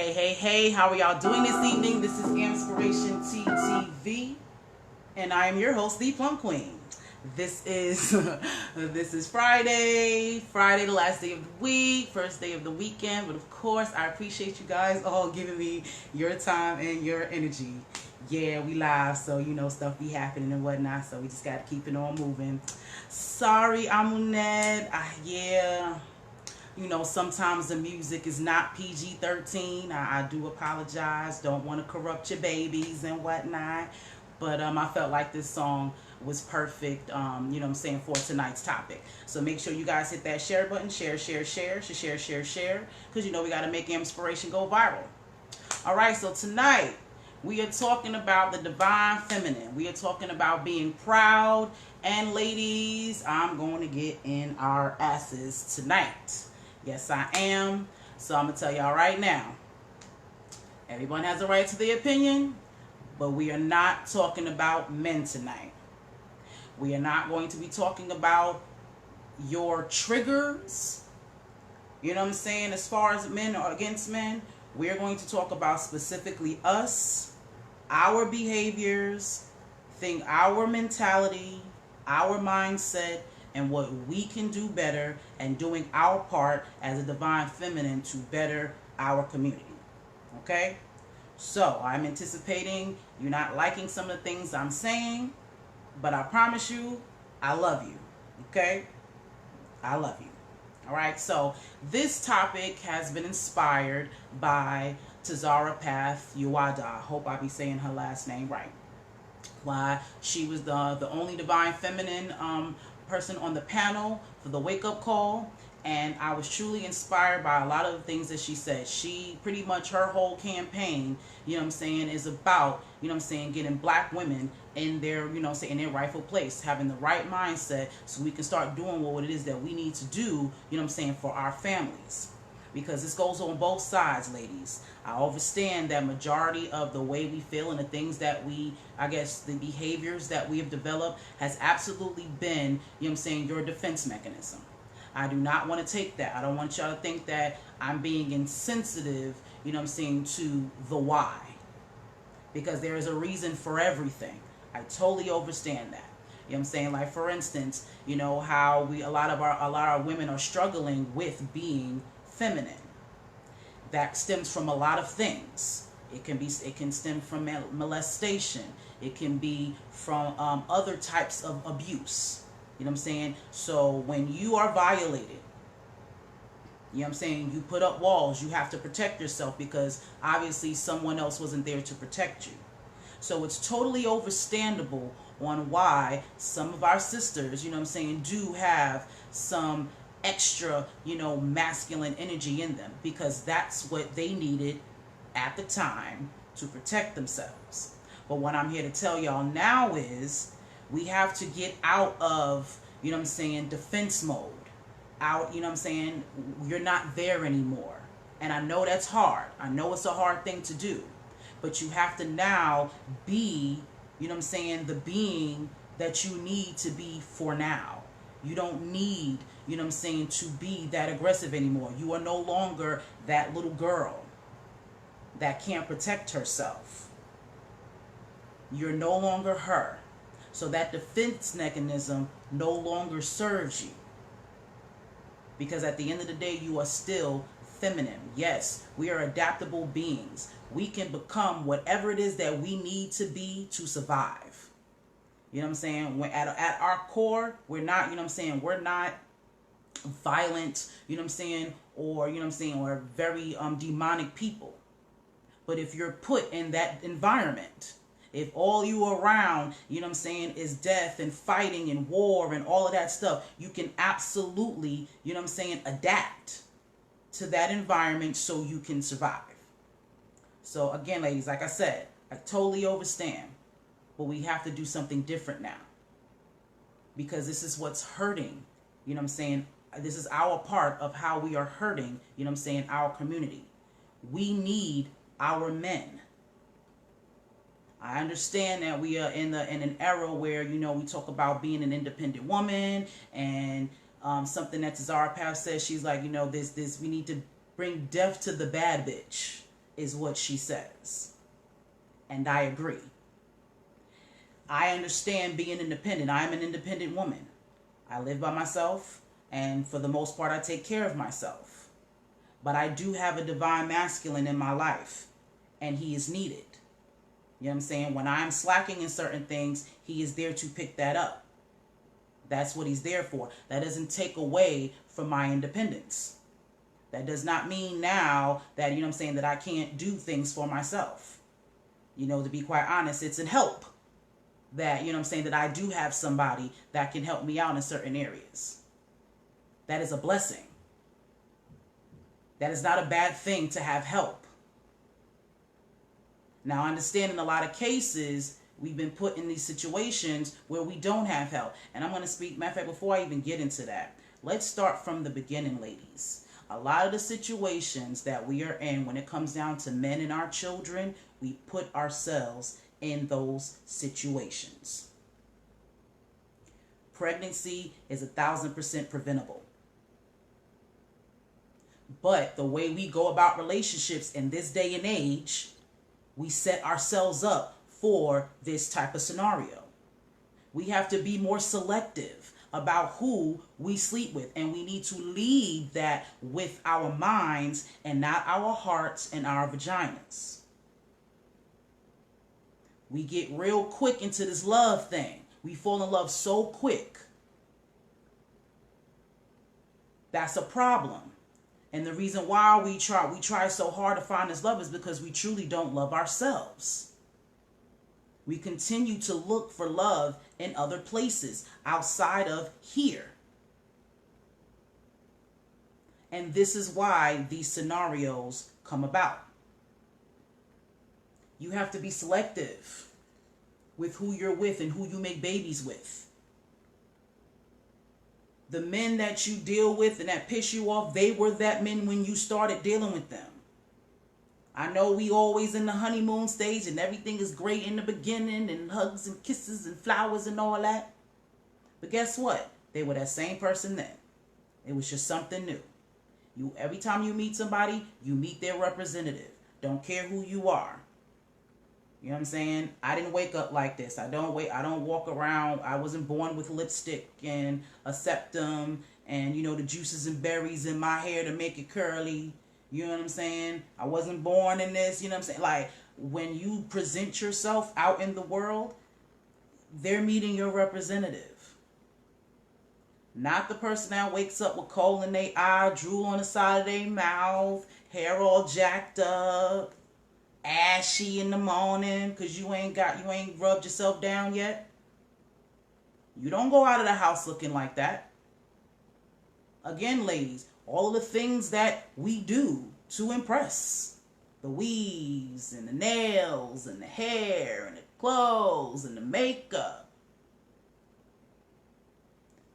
Hey, how are y'all doing this evening? This is AMPspirationTTV, and I am your host, the Plum Queen. This is this is Friday, the last day of the week, first day of the weekend, but of course, I appreciate you guys all giving me your time and your energy. Yeah, we live, so stuff be happening and whatnot, so we just gotta keep it on moving. Sorry, Amunet. Yeah. Sometimes the music is not PG-13. I do apologize. Don't want to corrupt your babies and whatnot. But I felt like this song was perfect, for tonight's topic. So make sure you guys hit that share button. Share. Because, we got to make inspiration go viral. All right, so tonight we are talking about the divine feminine. We are talking about being proud. And ladies, I'm going to get in our asses tonight. Yes, I am. So I'm going to tell y'all right now, everyone has a right to their opinion, but we are not talking about men tonight. We are not going to be talking about your triggers, as far as men or against men. We're going to talk about specifically us, our behaviors, our mentality, our mindset, and what we can do better, and doing our part as a divine feminine to better our community. Okay? So, I'm anticipating you not liking some of the things I'm saying, but I promise you, I love you. Okay? I love you. Alright, so this topic has been inspired by Tazara Path Yuwada. I hope I be saying her last name right. Why, she was the only divine feminine person on the panel for the wake-up call, and I was truly inspired by a lot of the things that she said. She pretty much, her whole campaign, is about, getting black women in their, in their rightful place, having the right mindset so we can start doing what it is that we need to do, for our families. Because this goes on both sides, ladies. I understand that majority of the way we feel and the things that we, the behaviors that we have developed has absolutely been, your defense mechanism. I do not want to take that. I don't want y'all to think that I'm being insensitive, to the why. Because there is a reason for everything. I totally understand that. Like, for instance, how a lot of our women are struggling with being feminine. That stems from a lot of things. It can stem from molestation. It can be from other types of abuse. So when you are violated, you put up walls. You have to protect yourself because obviously someone else wasn't there to protect you. So it's totally understandable on why some of our sisters, do have some extra, masculine energy in them, because that's what they needed at the time to protect themselves. But what I'm here to tell y'all now is we have to get out of, defense mode. Out, you're not there anymore. And I know that's hard. I know it's a hard thing to do. But you have to now be, the being that you need to be for now. You don't need, to be that aggressive anymore. You are no longer that little girl that can't protect herself. You're no longer her. So that defense mechanism no longer serves you. Because at the end of the day, you are still feminine. Yes, we are adaptable beings. We can become whatever it is that we need to be to survive. When at our core, we're not, we're not violent, or, or very demonic people. But if you're put in that environment, if all you around, is death and fighting and war and all of that stuff, you can absolutely, adapt to that environment so you can survive. So again, ladies, like I said, I totally understand, but we have to do something different now, because this is what's hurting, this is our part of how we are hurting, our community. We need our men. I understand that we are in an era where, we talk about being an independent woman, and something that Tazara Path says, she's like, we need to bring death to the bad bitch. is what she says. And I agree. I understand being independent. I am an independent woman. I live by myself, and for the most part, I take care of myself. But I do have a divine masculine in my life, and he is needed. You know what I'm saying? When I'm slacking in certain things, he is there to pick that up. That's what he's there for. That doesn't take away from my independence. That does not mean now that, you know what I'm saying, that I can't do things for myself. You know, to be quite honest, it's a help that, you know what I'm saying, that I do have somebody that can help me out in certain areas. That is a blessing. That is not a bad thing to have help. Now, I understand in a lot of cases, we've been put in these situations where we don't have help. And I'm going to speak, matter of fact, before I even get into that, let's start from the beginning, ladies. A lot of the situations that we are in when it comes down to men and our children, we put ourselves in those situations. Pregnancy is 1,000% preventable. But the way we go about relationships in this day and age, we set ourselves up for this type of scenario. We have to be more selective about who we sleep with, and we need to leave that with our minds and not our hearts and our vaginas. We get real quick into this love thing. We fall in love so quick. That's a problem. And the reason why we try so hard to find this love is because we truly don't love ourselves. We continue to look for love in other places outside of here. And this is why these scenarios come about. You have to be selective with who you're with and who you make babies with. The men that you deal with and that piss you off, they were that men when you started dealing with them. I know we always in the honeymoon stage and everything is great in the beginning and hugs and kisses and flowers and all that. But guess what? They were that same person then. It was just something new. Every time you meet somebody, you meet their representative. Don't care who you are. You know what I'm saying? I didn't wake up like this. I don't walk around. I wasn't born with lipstick and a septum and, you know, the juices and berries in my hair to make it curly. You know what I'm saying? I wasn't born in this. You know what I'm saying? Like, when you present yourself out in the world, they're meeting your representative. Not the person that wakes up with coal in their eye, drool on the side of their mouth, hair all jacked up, ashy in the morning because you ain't rubbed yourself down yet. You don't go out of the house looking like that. Again, ladies, all of the things that we do to impress, the weaves and the nails and the hair and the clothes and the makeup,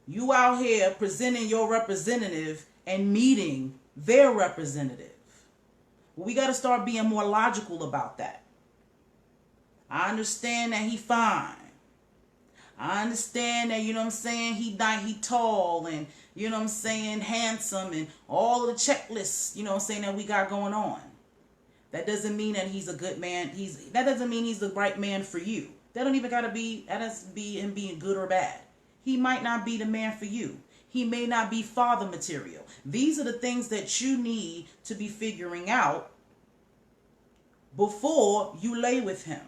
you out here presenting your representative and meeting their representative. Well, we got to start being more logical about that. I understand that he fine. I understand that, you know what I'm saying, he tall and, you know what I'm saying, handsome and all of the checklists, you know what I'm saying, that we got going on. That doesn't mean that he's a good man. That doesn't mean he's the right man for you. That doesn't be him being good or bad. He might not be the man for you. He may not be father material. These are the things that you need to be figuring out before you lay with him.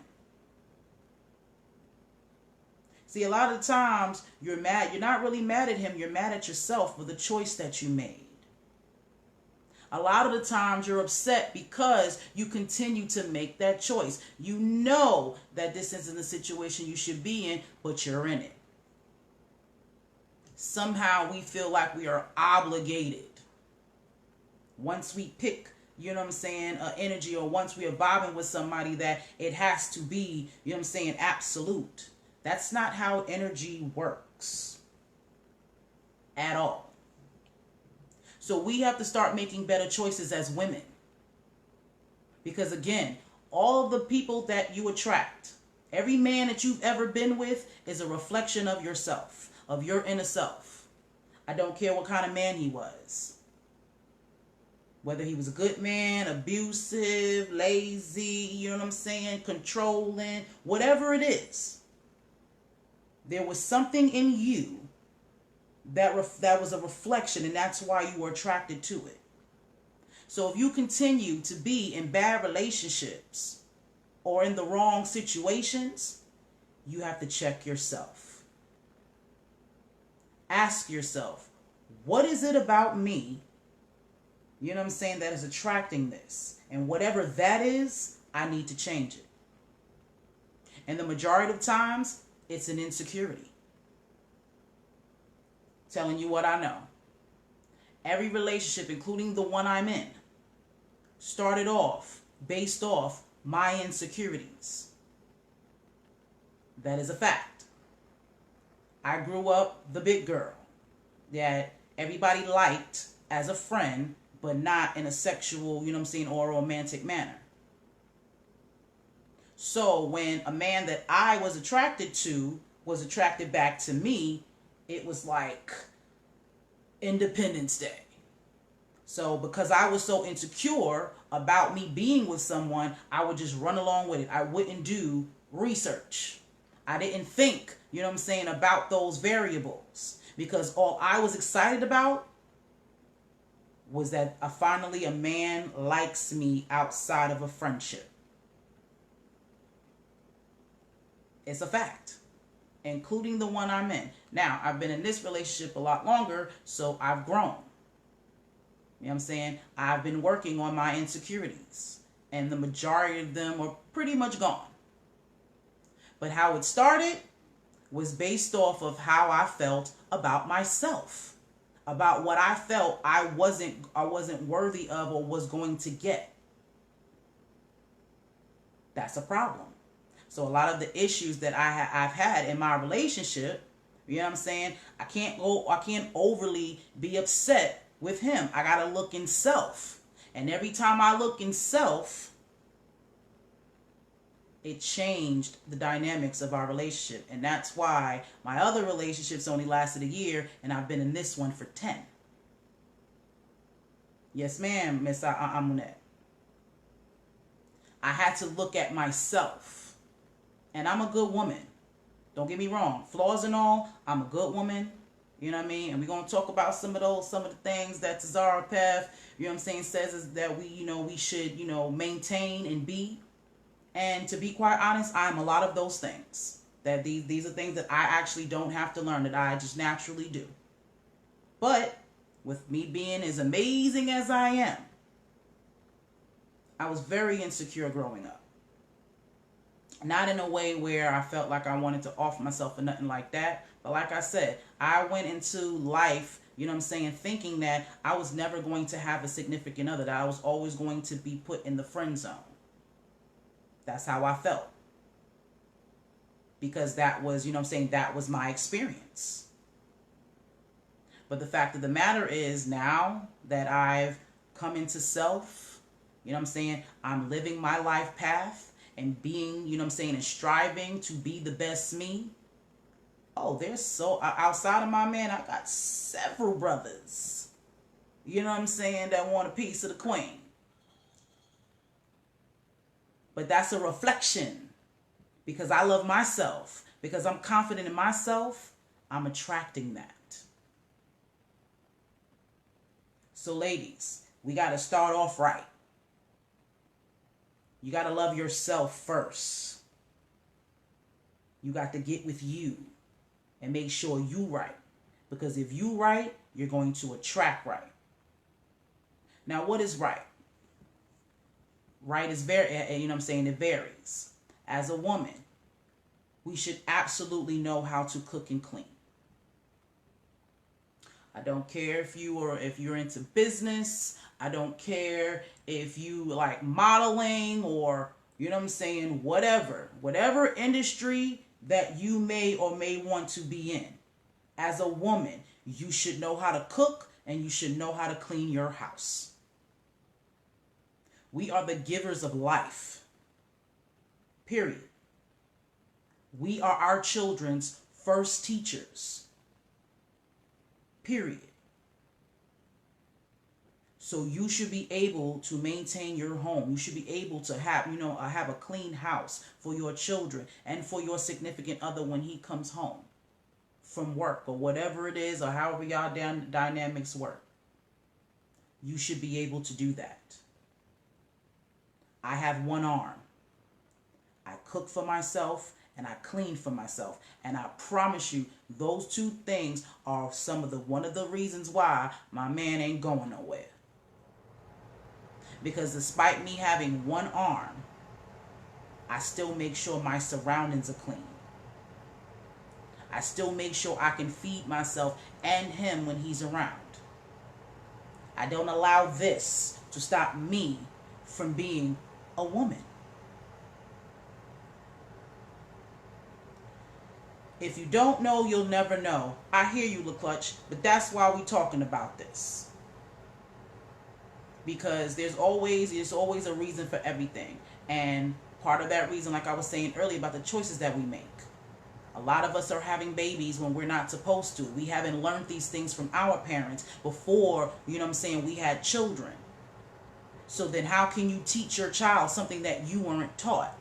See, a lot of times you're mad. You're not really mad at him. You're mad at yourself for the choice that you made. A lot of the times you're upset because you continue to make that choice. You know that this isn't the situation you should be in, but you're in it. Somehow we feel like we are obligated. Once we pick, you know what I'm saying, energy, or once we are vibing with somebody, that it has to be, you know what I'm saying, absolute. That's not how energy works at all. So we have to start making better choices as women. Because again, all of the people that you attract, every man that you've ever been with is a reflection of yourself, of your inner self. I don't care what kind of man he was. Whether he was a good man, abusive, lazy, you know what I'm saying, controlling, whatever it is, there was something in you that was a reflection, and that's why you were attracted to it. So if you continue to be in bad relationships or in the wrong situations, you have to check yourself. Ask yourself, what is it about me, you know what I'm saying, that is attracting this? And whatever that is, I need to change it. And the majority of times, it's an insecurity. Telling you what I know. Every relationship, including the one I'm in, started off based off my insecurities. That is a fact. I grew up the big girl that everybody liked as a friend, but not in a sexual, you know what I'm saying, or a romantic manner. So when a man that I was attracted to was attracted back to me, it was like Independence Day. So because I was so insecure about me being with someone, I would just run along with it. I wouldn't do research. I didn't think, you know what I'm saying, about those variables, because all I was excited about was that finally a man likes me outside of a friendship. It's a fact, including the one I'm in. Now, I've been in this relationship a lot longer, so I've grown. You know what I'm saying? I've been working on my insecurities, and the majority of them are pretty much gone. But how it started was based off of how I felt about myself, about what I felt I wasn't worthy of or was going to get. That's a problem. So a lot of the issues that I've had in my relationship, you know what I'm saying? I can't overly be upset with him. I got to look in self. And every time I look in self, it changed the dynamics of our relationship. And that's why my other relationships only lasted a year, and I've been in this one for 10. Yes, ma'am, Miss Amunet. I had to look at myself. And I'm a good woman. Don't get me wrong. Flaws and all, I'm a good woman. You know what I mean? And we're going to talk about some of the things that Zara Path, you know what I'm saying, says is that we should, maintain and be. And to be quite honest, I'm a lot of those things. That these are things that I actually don't have to learn, that I just naturally do. But with me being as amazing as I am, I was very insecure growing up. Not in a way where I felt like I wanted to offer myself or nothing like that. But like I said, I went into life, you know what I'm saying, thinking that I was never going to have a significant other, that I was always going to be put in the friend zone. That's how I felt. Because that was, you know what I'm saying, that was my experience. But the fact of the matter is, now that I've come into self, you know what I'm saying, I'm living my life path and being, you know what I'm saying, and striving to be the best me. Oh, there's so, outside of my man, I got several brothers, you know what I'm saying, that want a piece of the queen. But that's a reflection, because I love myself, because I'm confident in myself, I'm attracting that. So ladies, we got to start off right. You got to love yourself first. You got to get with you and make sure you right. Because if you right, you're going to attract right. Now, what is right? Right is very, you know what I'm saying, it varies. As a woman, we should absolutely know how to cook and clean. I don't care if you're into business. I don't care if you like modeling or, you know what I'm saying, whatever industry that you may or may want to be in. As a woman, you should know how to cook and you should know how to clean your house. We are the givers of life. Period. We are our children's first teachers. Period. So you should be able to maintain your home. You should be able to have, have a clean house for your children and for your significant other when he comes home from work or whatever it is, or however y'all dynamics work. You should be able to do that. I have one arm. I cook for myself and I clean for myself. And I promise you, those two things are one of the reasons why my man ain't going nowhere. Because despite me having one arm, I still make sure my surroundings are clean. I still make sure I can feed myself and him when he's around. I don't allow this to stop me from being a woman. If you don't know, you'll never know. I hear you, LaClutch, but that's why we're talking about this. Because there's always a reason for everything. And part of that reason, like I was saying earlier, about the choices that we make. A lot of us are having babies when we're not supposed to. We haven't learned these things from our parents before, we had children. So then how can you teach your child something that you weren't taught?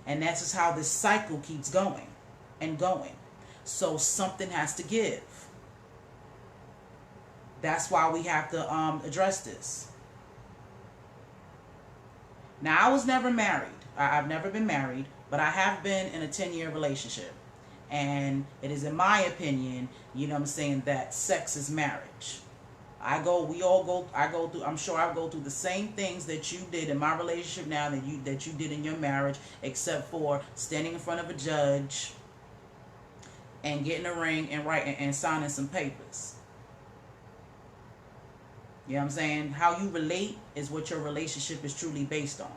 And that's just how this cycle keeps going and going. So something has to give. That's why we have to address this. Now, I was never married. I've never been married, but I have been in a 10-year relationship. And it is in my opinion, that sex is marriage. I'm sure I go through the same things that you did in my relationship now that you did in your marriage, except for standing in front of a judge and getting a ring and writing and signing some papers. You know what I'm saying? How you relate is what your relationship is truly based on.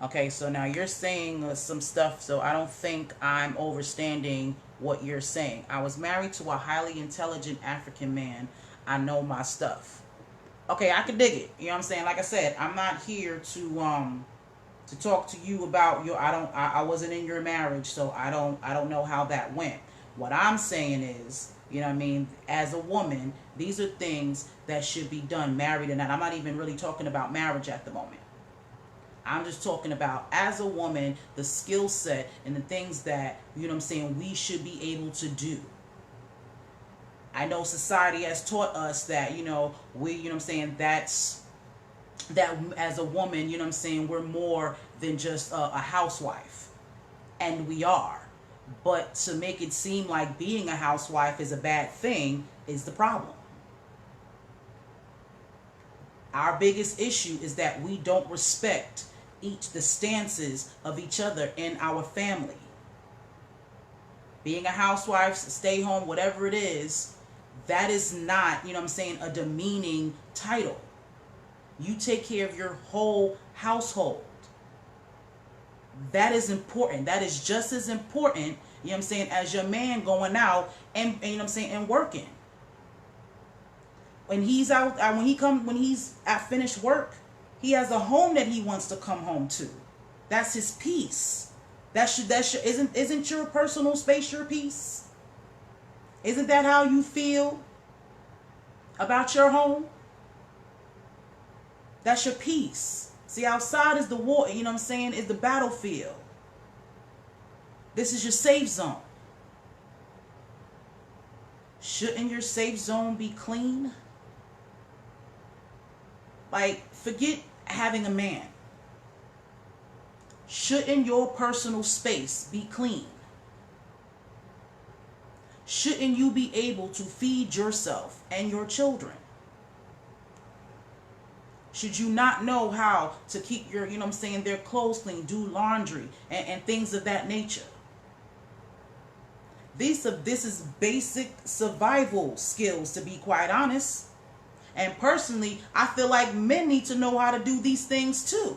Okay, so now you're saying some stuff, so I don't think I'm overstanding what you're saying. I was married to a highly intelligent African man. I know my stuff. Okay, I can dig it. You know what I'm saying? Like I said, I'm not here to talk to you about I wasn't in your marriage, so I don't know how that went. What I'm saying is, as a woman, these are things that should be done, married or not. I'm not even really talking about marriage at the moment. I'm just talking about, as a woman, the skill set and the things that, we should be able to do. I know society has taught us that, that as a woman, we're more than just a housewife. And we are. But to make it seem like being a housewife is a bad thing is the problem. Our biggest issue is that we don't respect the stances of each other in our family. Being a housewife, stay home, whatever it is, that is not, a demeaning title. You take care of your whole household. That is important. That is just as important, as your man going out and and working. When he's out, when he's at finished work, he has a home that he wants to come home to. That's his peace. Isn't your personal space your peace? Isn't that how you feel about your home? That's your peace. See, outside is the war, is the battlefield. This is your safe zone. Shouldn't your safe zone be clean? Like, forget having a man. Shouldn't your personal space be clean? Shouldn't you be able to feed yourself and your children? Should you not know how to keep your, their clothes clean, do laundry, and things of that nature? This is basic survival skills, to be quite honest. And personally, I feel like men need to know how to do these things too.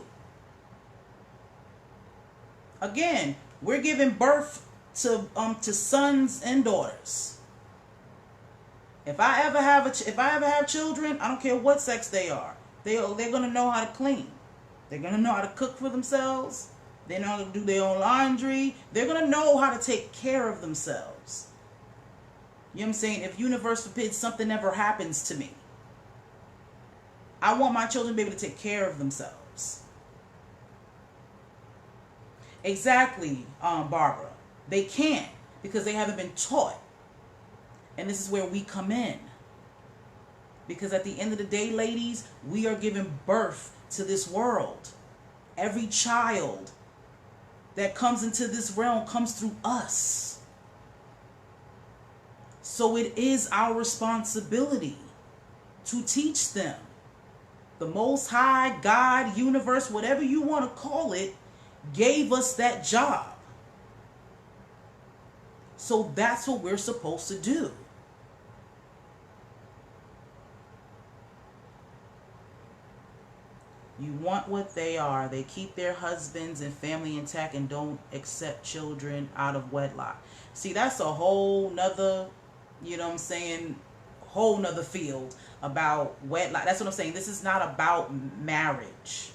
Again, we're giving birth to sons and daughters. If I ever have children, I don't care what sex they are. They're gonna know how to clean. They're gonna know how to cook for themselves. They know how to do their own laundry. They're gonna know how to take care of themselves. You know what I'm saying? If universe forbids something ever happens to me, I want my children to be able to take care of themselves. Exactly, Barbara. They can't because they haven't been taught. And this is where we come in. Because at the end of the day, ladies, we are giving birth to this world. Every child that comes into this realm comes through us. So it is our responsibility to teach them. The Most High, God, universe, whatever you want to call it, gave us that job. So that's what we're supposed to do. You want what they are. They keep their husbands and family intact and don't accept children out of wedlock. See, that's a whole nother, you know what I'm saying, whole nother field about wedlock. That's what I'm saying. This is not about marriage.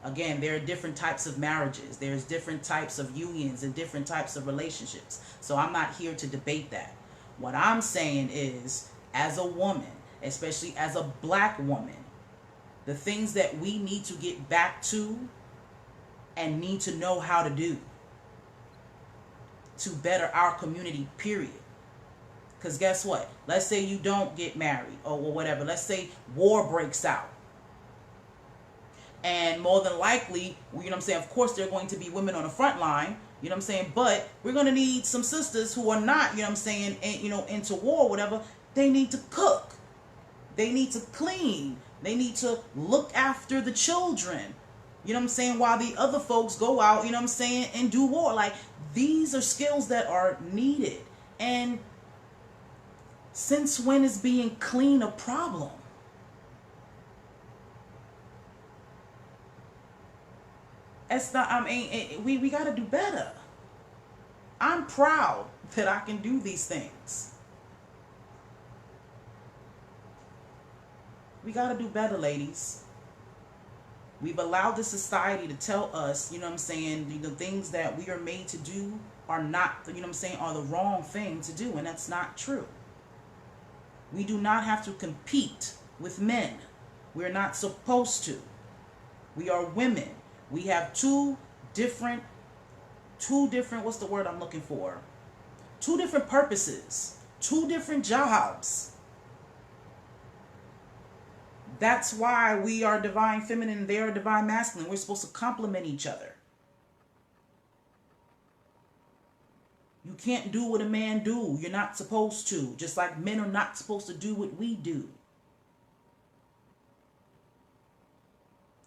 Again, there are different types of marriages. There's different types of unions and different types of relationships. So I'm not here to debate that. What I'm saying is, as a woman, especially as a black woman, the things that we need to get back to and need to know how to do to better our community, period. Because guess what? Let's say you don't get married or whatever. Let's say war breaks out. And more than likely, you know what I'm saying, of course there are going to be women on the front line, you know what I'm saying, but we're going to need some sisters who are not, you know what I'm saying, into war or whatever. They need to cook. They need to clean. They need to look after the children, you know what I'm saying, while the other folks go out, you know what I'm saying, and do war. Like, these are skills that are needed. And since when is being clean a problem? It's not, I mean, we got to do better. I'm proud that I can do these things. We got to do better, ladies. We've allowed the society to tell us, you know what I'm saying, the things that we are made to do are not, you know what I'm saying, are the wrong thing to do. And that's not true. We do not have to compete with men. We're not supposed to. We are women. We have two different, what's the word I'm looking for? Two different purposes, two different jobs. That's why we are divine feminine and they are divine masculine. We're supposed to complement each other. You can't do what a man do. You're not supposed to. Just like men are not supposed to do what we do.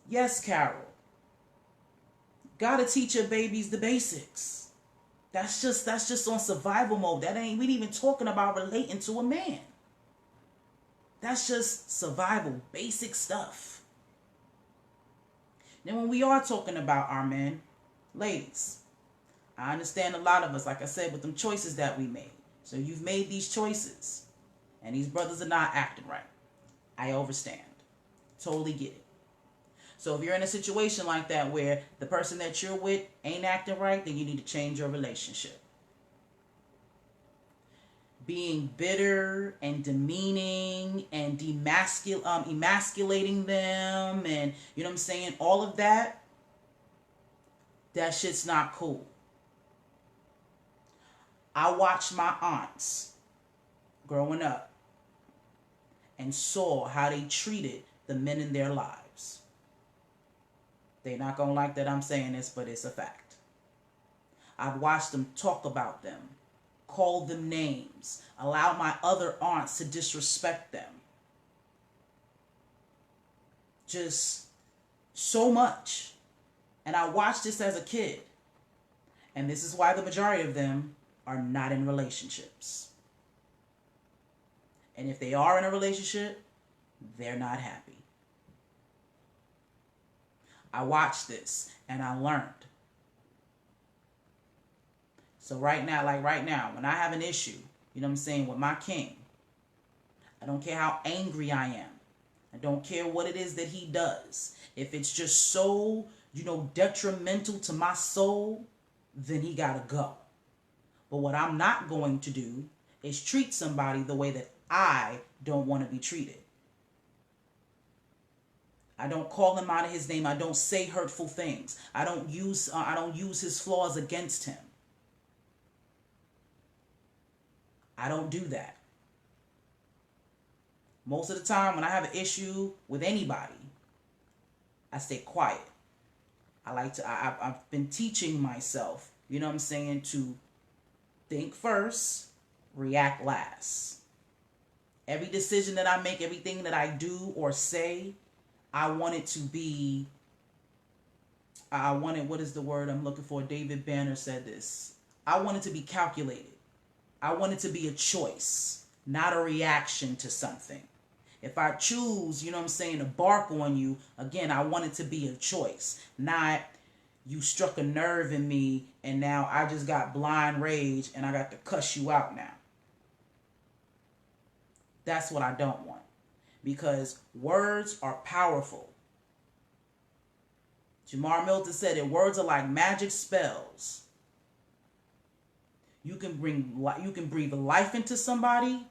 Yes, Carol. Gotta teach your babies the basics. That's just on survival mode. We ain't even talking about relating to a man. That's just survival, basic stuff. Then when we are talking about our men, ladies, I understand a lot of us, like I said, with them choices that we made. So you've made these choices, and these brothers are not acting right. I understand. Totally get it. So if you're in a situation like that where the person that you're with ain't acting right, then you need to change your relationship. Being bitter and demeaning and emasculating them and, you know what I'm saying, all of that, that shit's not cool. I watched my aunts growing up and saw how they treated the men in their lives. They're not going to like that I'm saying this, but it's a fact. I've watched them talk about them, call them names, allow my other aunts to disrespect them. Just so much. And I watched this as a kid. And this is why the majority of them are not in relationships. And if they are in a relationship, they're not happy. I watched this and I learned. So right now, when I have an issue, you know what I'm saying, with my king, I don't care how angry I am. I don't care what it is that he does. If it's just so, detrimental to my soul, then he gotta go. But what I'm not going to do is treat somebody the way that I don't want to be treated. I don't call him out of his name. I don't say hurtful things. I don't use his flaws against him. I don't do that. Most of the time when I have an issue with anybody, I stay quiet. I've been teaching myself, you know what I'm saying, to think first, react last. Every decision that I make, everything that I do or say, I want it to be, what is the word I'm looking for? David Banner said this. I want it to be calculated. I want it to be a choice, not a reaction to something. If I choose, you know what I'm saying, to bark on you, again, I want it to be a choice, not you struck a nerve in me and now I just got blind rage and I got to cuss you out now. That's what I don't want, because words are powerful. Jamar Milton said that words are like magic spells. You can breathe life into somebody,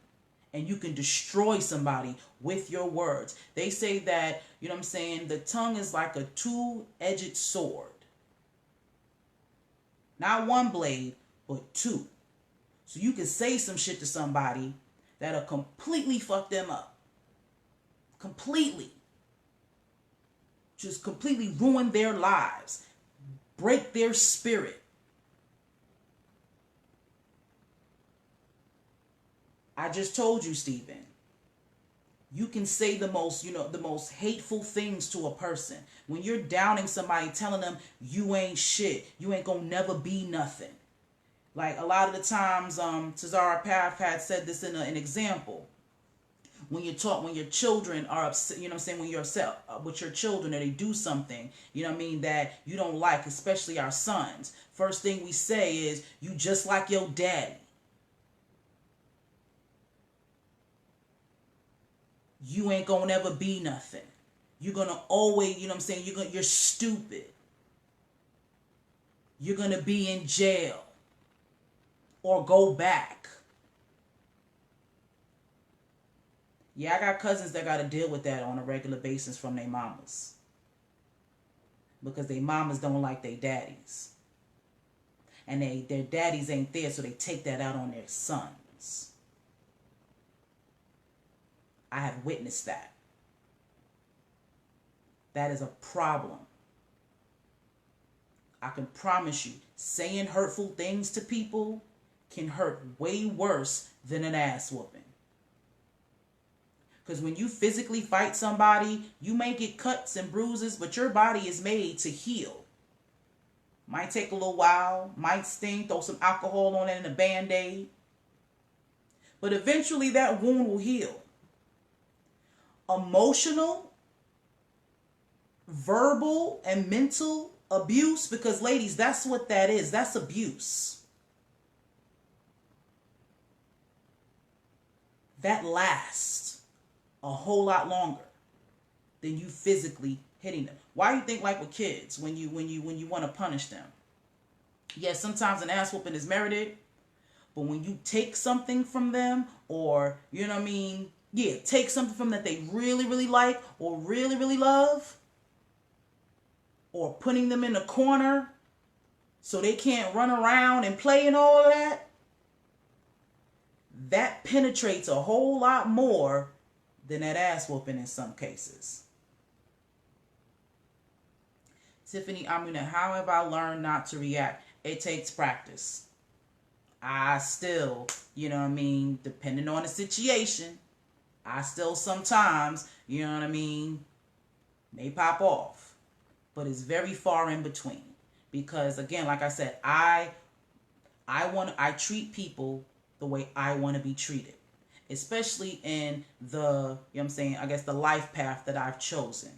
and you can destroy somebody with your words. They say that, you know what I'm saying, the tongue is like a two-edged sword. Not one blade, but two. So you can say some shit to somebody that'll completely fuck them up. Completely. Just completely ruin their lives. Break their spirit. I just told you, Stephen, you can say the most hateful things to a person. When you're downing somebody, telling them you ain't shit, you ain't gonna never be nothing. Like a lot of the times, Cesara Path had said this in an example. When your children are upset, you know what I'm saying, when you're upset with your children or they do something, you know what I mean, that you don't like, especially our sons. First thing we say is, you just like your daddy. You ain't gonna ever be nothing. You're gonna always, you know what I'm saying, you're stupid. You're gonna be in jail or go back. Yeah, I got cousins that got to deal with that on a regular basis from their mamas, because their mamas don't like their daddies, and their daddies ain't there, so they take that out on their sons. I have witnessed that. That is a problem. I can promise you, saying hurtful things to people can hurt way worse than an ass whooping. Because when you physically fight somebody, you may get cuts and bruises, but your body is made to heal. Might take a little while, might sting, throw some alcohol on it and a Band-Aid. But eventually that wound will heal. Emotional, verbal, and mental abuse, because ladies, that's what that is. That's abuse. That lasts a whole lot longer than you physically hitting them. Why do you think, like with kids, when you want to punish them? Yes, sometimes an ass whooping is merited, but when you take something from them, or, you know what I mean, yeah, take something from that they really, really like or really, really love, or putting them in a corner so they can't run around and play and all of that, that penetrates a whole lot more than that ass whooping in some cases. Tiffany Amuna, how have I learned not to react? It takes practice. I still, you know what I mean, depending on the situation, I still sometimes, you know what I mean, may pop off. But it's very far in between. Because again, like I said, I treat people the way I want to be treated. Especially in the, you know what I'm saying, I guess the life path that I've chosen.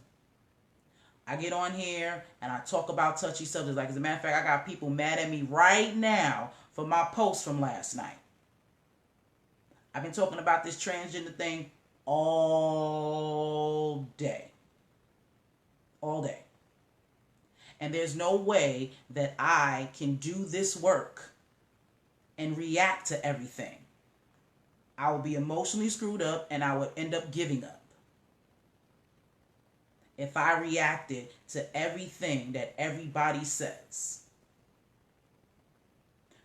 I get on here and I talk about touchy subjects. Like, as a matter of fact, I got people mad at me right now for my post from last night. I've been talking about this transgender thing all day. All day. And there's no way that I can do this work and react to everything I would be emotionally screwed up and I would end up giving up if I reacted to everything that everybody says.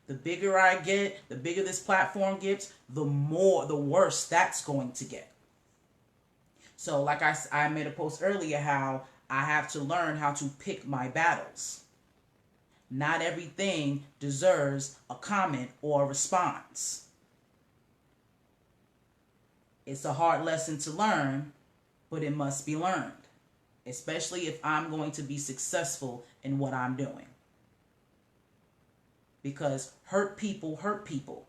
The bigger I get, the bigger this platform gets, the worse that's going to get. So like I made a post earlier how I have to learn how to pick my battles. Not everything deserves a comment or a response. It's a hard lesson to learn, but it must be learned, especially if I'm going to be successful in what I'm doing. Because hurt people hurt people.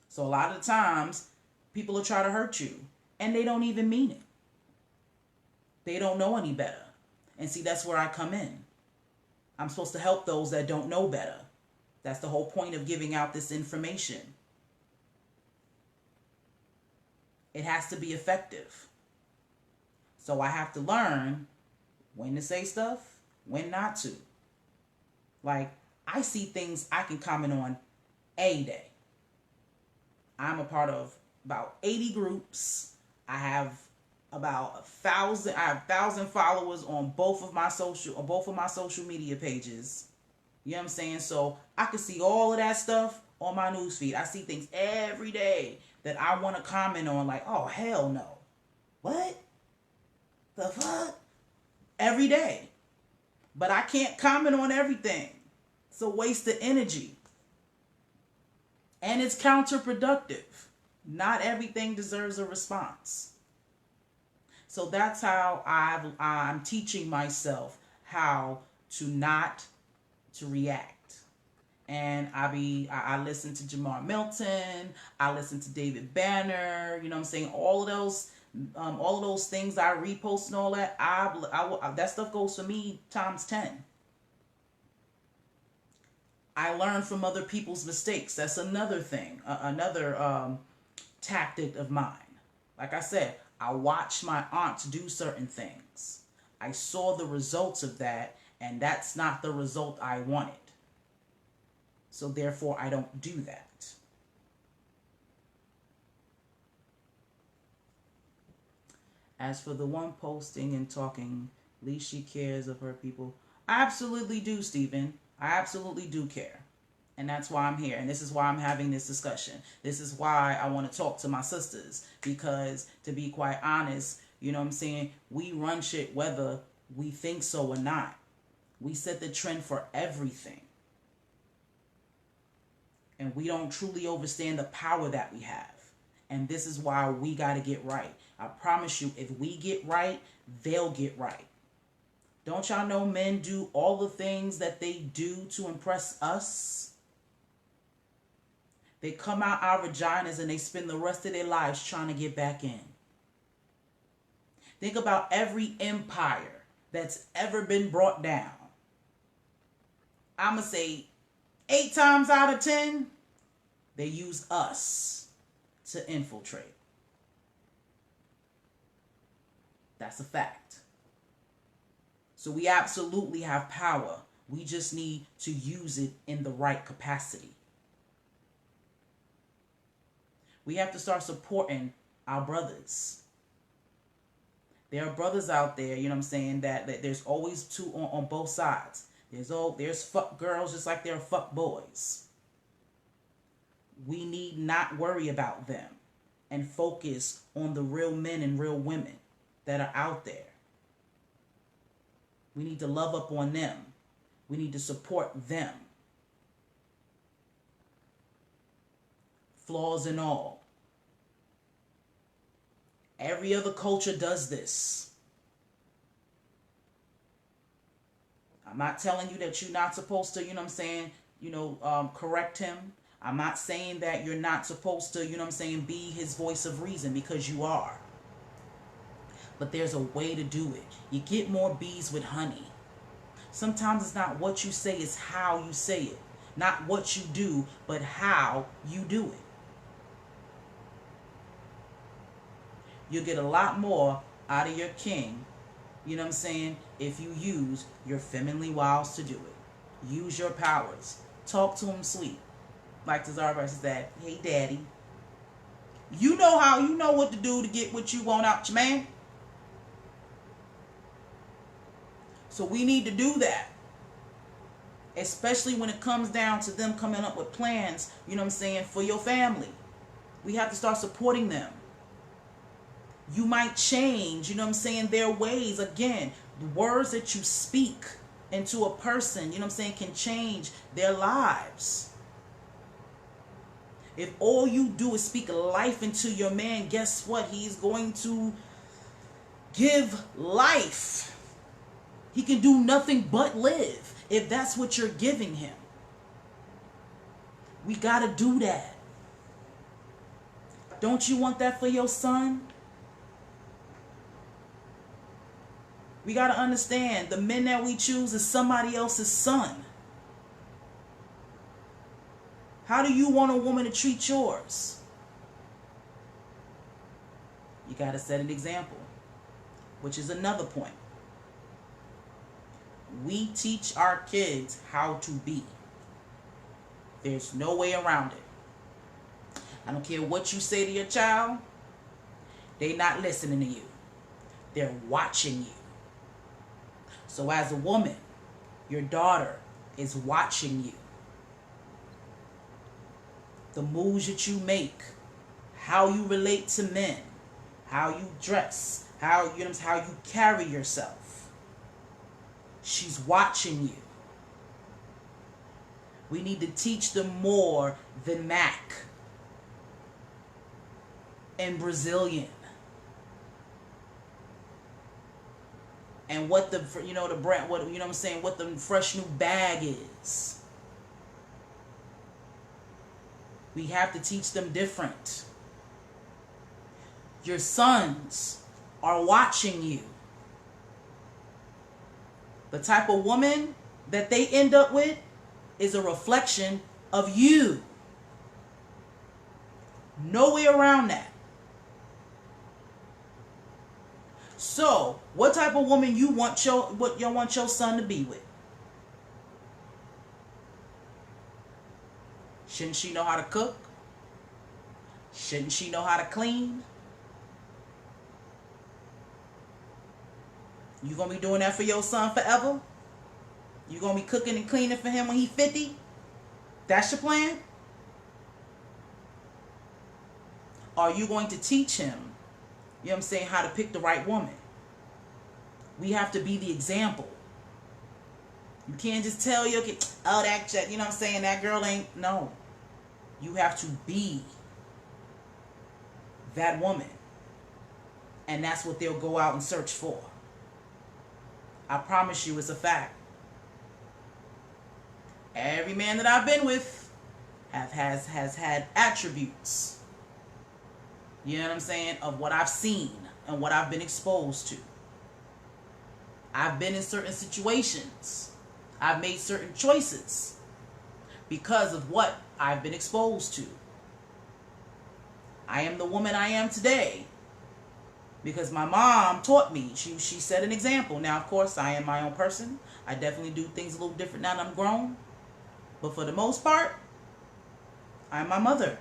So a lot of the times, people will try to hurt you, and they don't even mean it. They don't know any better. And see, that's where I come in. I'm supposed to help those that don't know better. That's the whole point of giving out this information. It has to be effective. So I have to learn when to say stuff, when not to. Like, I see things I can comment on a day. I'm a part of about 80 groups. I have about 1,000 followers on both of my social media pages. You know what I'm saying? So I can see all of that stuff on my newsfeed. I see things every day that I want to comment on, like, oh, hell no. What? The fuck? Every day. But I can't comment on everything. It's a waste of energy. And it's counterproductive. Not everything deserves a response. So that's how I'm teaching myself how to not to react. And I listen to Jamar Milton, I listen to David Banner, you know what I'm saying? All of those things I repost and all that, that stuff goes for me times 10. I learn from other people's mistakes. That's another thing, another tactic of mine. Like I said, I watched my aunt do certain things. I saw the results of that, and that's not the result I wanted. So therefore, I don't do that. As for the one posting and talking, at least she cares of her people. I absolutely do, Stephen. I absolutely do care. And that's why I'm here. And this is why I'm having this discussion. This is why I want to talk to my sisters. Because, to be quite honest, you know what I'm saying, we run shit whether we think so or not. We set the trend for everything. And we don't truly understand the power that we have. And this is why we got to get right. I promise you, if we get right, they'll get right. Don't y'all know men do all the things that they do to impress us? They come out our vaginas and they spend the rest of their lives trying to get back in. Think about every empire that's ever been brought down. I'm going to say 8 times out of 10, they use us to infiltrate. That's a fact. So we absolutely have power. We just need to use it in the right capacity. We have to start supporting our brothers. There are brothers out there, you know what I'm saying, that there's always two on both sides. There's fuck girls just like there are fuck boys. We need not worry about them and focus on the real men and real women that are out there. We need to love up on them. We need to support them. Flaws and all. Every other culture does this. I'm not telling you that you're not supposed to, you know what I'm saying, correct him. I'm not saying that you're not supposed to, you know what I'm saying, be his voice of reason, because you are. But there's a way to do it. You get more bees with honey. Sometimes it's not what you say, it's how you say it. Not what you do, but how you do it. You'll get a lot more out of your king, you know what I'm saying, if you use your feminine wiles to do it. Use your powers. Talk to him sweet. Like Tazara versus that, hey daddy. You know what to do to get what you want out your man. So we need to do that. Especially when it comes down to them coming up with plans, you know what I'm saying, for your family. We have to start supporting them. You might change, you know what I'm saying, their ways. Again, the words that you speak into a person, you know what I'm saying, can change their lives. If all you do is speak life into your man, guess what? He's going to give life. He can do nothing but live if that's what you're giving him. We got to do that. Don't you want that for your son? We got to understand the men that we choose is somebody else's son. How do you want a woman to treat yours? You got to set an example, which is another point. We teach our kids how to be. There's no way around it. I don't care what you say to your child. They're not listening to you. They're watching you. So as a woman, your daughter is watching you. The moves that you make, how you relate to men, how you dress, how you carry yourself. She's watching you. We need to teach them more than Mac and Brazilian. And what the brand, what what the fresh new bag is. We have to teach them different. Your sons are watching you. The type of woman that they end up with is a reflection of you. No way around that. So, what type of woman you want your son to be with? Shouldn't she know how to cook? Shouldn't she know how to clean? You gonna be doing that for your son forever? You gonna be cooking and cleaning for him when he's 50? That's your plan? Are you going to teach him, you know what I'm saying, how to pick the right woman? We have to be the example. You can't just tell your kid, oh, that, you know what I'm saying, that girl ain't, no. You have to be that woman. And that's what they'll go out and search for. I promise you, it's a fact. Every man that I've been with has had attributes, you know what I'm saying, of what I've seen and what I've been exposed to. I've been in certain situations. I've made certain choices because of what I've been exposed to. I am the woman I am today because my mom taught me. She set an example. Now, of course, I am my own person. I definitely do things a little different now that I'm grown. But for the most part, I'm my mother.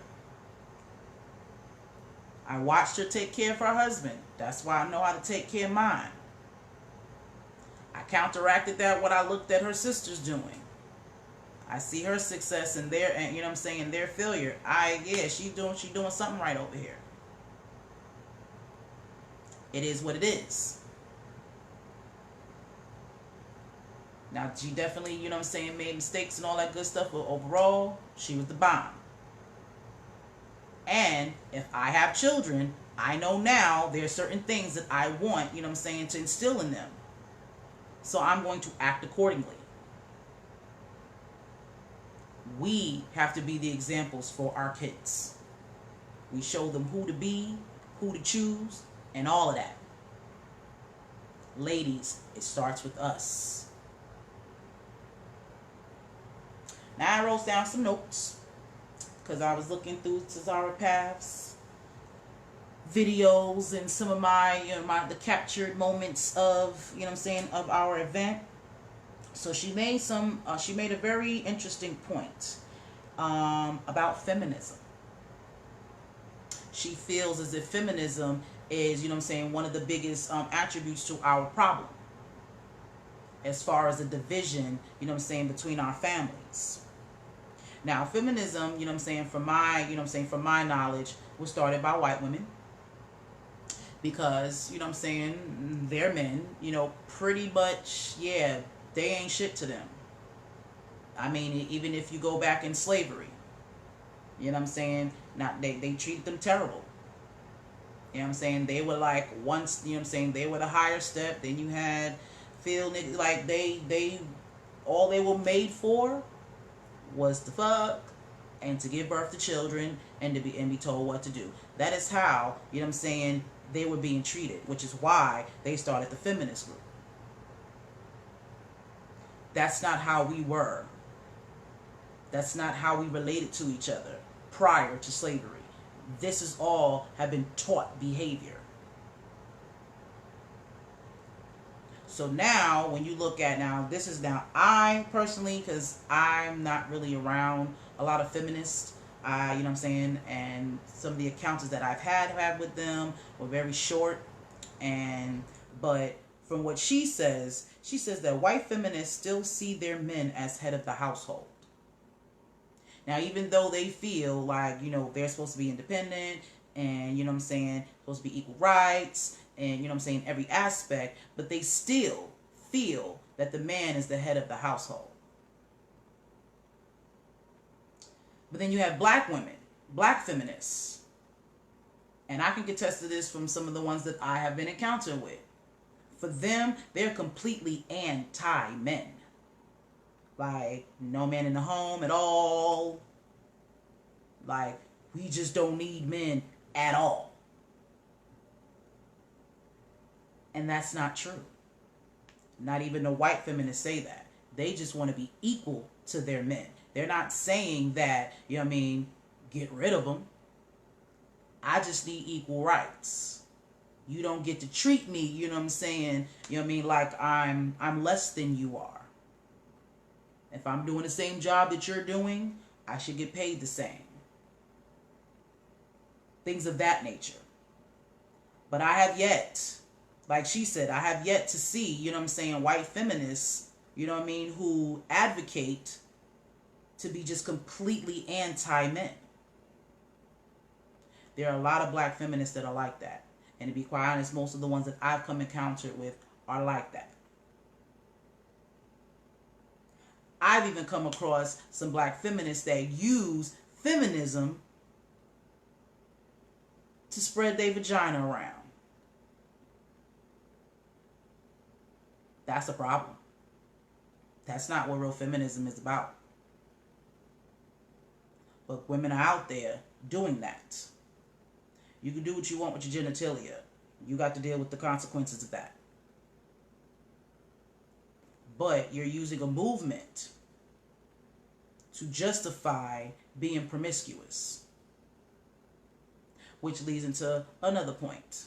I watched her take care of her husband. That's why I know how to take care of mine. I counteracted that what I looked at her sisters doing. I see her success and their, you know what I'm saying, their failure. She's doing something right over here. It is what it is. Now, she definitely, you know what I'm saying, made mistakes and all that good stuff, but overall, she was the bomb. And if I have children, I know now there are certain things that I want, you know what I'm saying, to instill in them. So I'm going to act accordingly. We have to be the examples for our kids. We show them who to be, who to choose, and all of that. Ladies, it starts with us. Now I wrote down some notes because I was looking through Tazara Path's videos and some of my, the captured moments of, you know what I'm saying, of our event. So she made a very interesting point. about feminism. She feels as if feminism is, you know what I'm saying, one of the biggest attributes to our problem as far as the division, you know what I'm saying, between our families. Now, feminism, you know what I'm saying, from my, you know what I'm saying, from my knowledge, was started by white women because, you know what I'm saying, their men, you know, pretty much, yeah, they ain't shit to them. I mean, even if you go back in slavery, you know what I'm saying, not they treated them terrible. You know what I'm saying? They were like once, you know what I'm saying, they were the higher step. Then you had field niggas, like they all they were made for was to fuck and to give birth to children and to be told what to do. That is how, you know what I'm saying, they were being treated, which is why they started the feminist group. That's not how we were. That's not how we related to each other prior to slavery. This is all have been taught behavior. So now, when you look at now, this is now, I personally, because I'm not really around a lot of feminists, you know what I'm saying, and some of the encounters that I've had with them were very short, but from what she says that white feminists still see their men as head of the household. Now, even though they feel like, you know, they're supposed to be independent and, you know what I'm saying, supposed to be equal rights and, you know what I'm saying, every aspect, but they still feel that the man is the head of the household. But then you have black women, black feminists. And I can attest to this from some of the ones that I have been encountering with. For them, they're completely anti-men. Like, no man in the home at all. Like, we just don't need men at all. And that's not true. Not even the white feminists say that. They just want to be equal to their men. They're not saying that, you know what I mean, get rid of them. I just need equal rights. You don't get to treat me, you know what I'm saying, you know what I mean, like I'm less than you are. If I'm doing the same job that you're doing, I should get paid the same. Things of that nature. But I have yet, like she said, I have yet to see, you know what I'm saying, white feminists, you know what I mean, who advocate to be just completely anti-men. There are a lot of black feminists that are like that. And to be quite honest, most of the ones that I've come encountered with are like that. I've even come across some black feminists that use feminism to spread their vagina around. That's a problem. That's not what real feminism is about. But women are out there doing that. You can do what you want with your genitalia. You got to deal with the consequences of that. But you're using a movement to justify being promiscuous. Which leads into another point.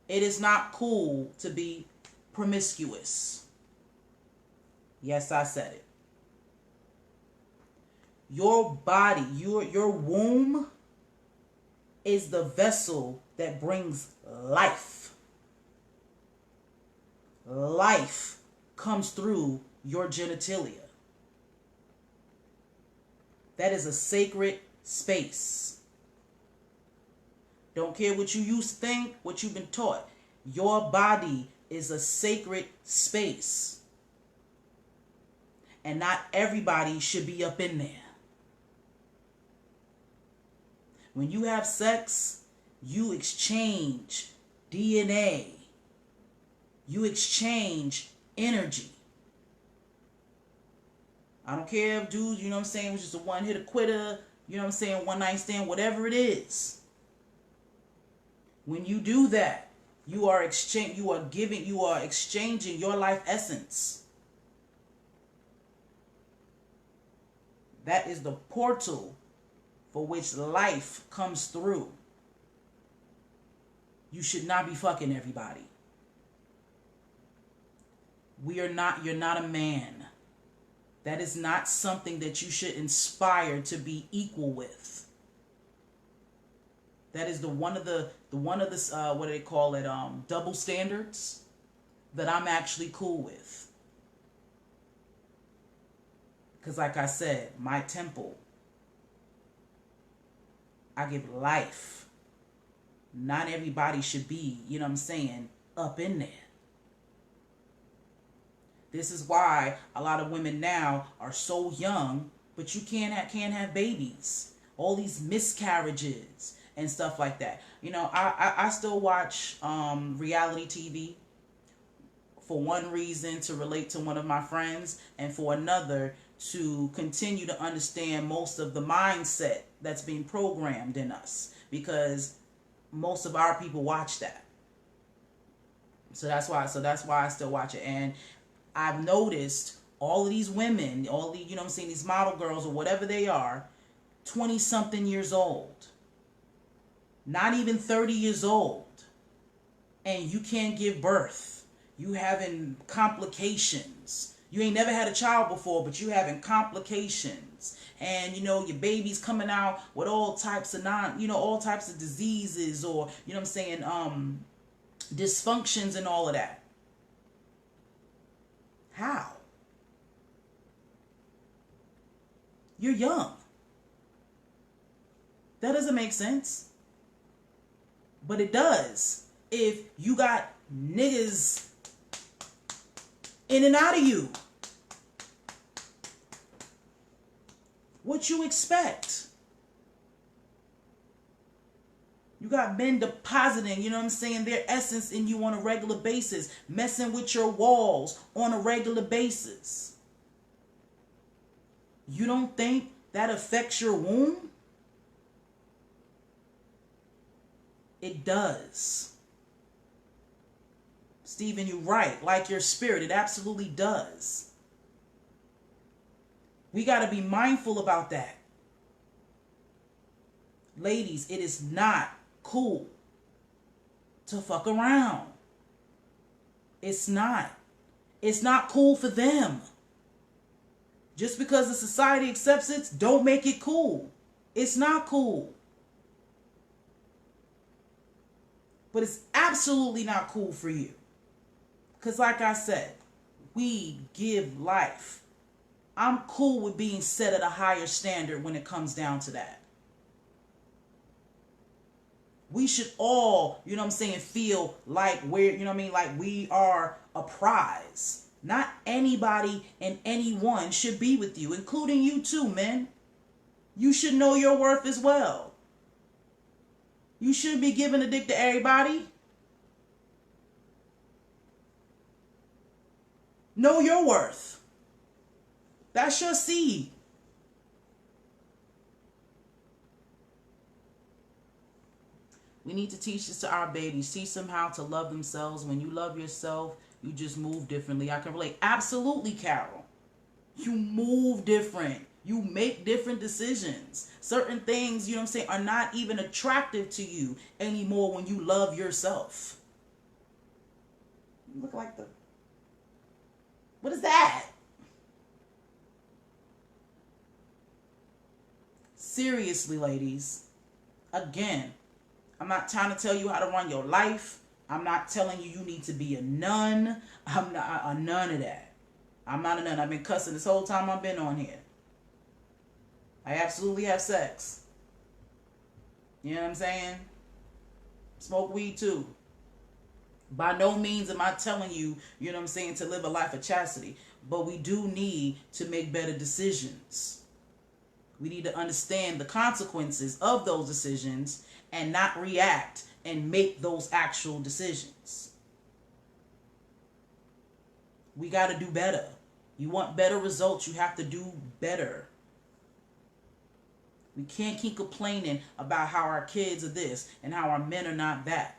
It is not cool to be promiscuous. Yes, I said it. Your body, your womb is the vessel that brings life. Life comes through your genitalia. That is a sacred space. Don't care what you used to think, what you've been taught. Your body is a sacred space. And not everybody should be up in there. When you have sex, you exchange DNA. You exchange energy. I don't care if dudes, you know what I'm saying, was just a one-hitter quitter, you know what I'm saying, one night stand, whatever it is. When you do that, you are exchanging your life essence. That is the portal for which life comes through. You should not be fucking everybody. You're not a man That is not something that you should inspire to be equal with. That is one of the what do they call it, double standards that I'm actually cool with. Because like I said, my temple, I give life. Not everybody should be, you know what I'm saying, up in there. This is why a lot of women now are so young, but you can't have babies. All these miscarriages and stuff like that. You know, I still watch reality TV for one reason, to relate to one of my friends, and for another to continue to understand most of the mindset that's being programmed in us, because most of our people watch that. So that's why I still watch it. And I've noticed all of these women, all the, you know what I'm saying, these model girls or whatever they are, 20 something years old, not even 30 years old, and you can't give birth. You having complications. You ain't never had a child before, but you having complications. And, you know, your baby's coming out with all types of all types of diseases, or, you know what I'm saying, dysfunctions and all of that. How? You're young. That doesn't make sense. But it does if you got niggas in and out of you. What you expect? You got men depositing, you know what I'm saying, their essence in you on a regular basis, messing with your walls on a regular basis. You don't think that affects your womb? It does. Stephen, you're right. Like your spirit, it absolutely does. We got to be mindful about that. Ladies, it is not cool to fuck around. It's not. It's not cool for them. Just because the society accepts it, don't make it cool. It's not cool. But it's absolutely not cool for you. Because like I said, we give life. I'm cool with being set at a higher standard when it comes down to that. We should all, you know what I'm saying, feel like we're, you know what I mean, like we are a prize. Not anybody and anyone should be with you, including you too, men. You should know your worth as well. You shouldn't be giving a dick to everybody. Know your worth. That's your seed. We need to teach this to our babies. Teach them how to love themselves. When you love yourself, you just move differently. I can relate. Absolutely, Carol. You move different. You make different decisions. Certain things, you know what I'm saying, are not even attractive to you anymore when you love yourself. You look like the... What is that? Seriously, ladies. Again, I'm not trying to tell you how to run your life. I'm not telling you need to be a nun. I'm not a none of that. I'm not a nun. I've been cussing this whole time I've been on here. I absolutely have sex. You know what I'm saying? Smoke weed too. By no means am I telling you, you know what I'm saying, to live a life of chastity. But we do need to make better decisions. We need to understand the consequences of those decisions and not react and make those actual decisions. We got to do better. You want better results, you have to do better. We can't keep complaining about how our kids are this and how our men are not that.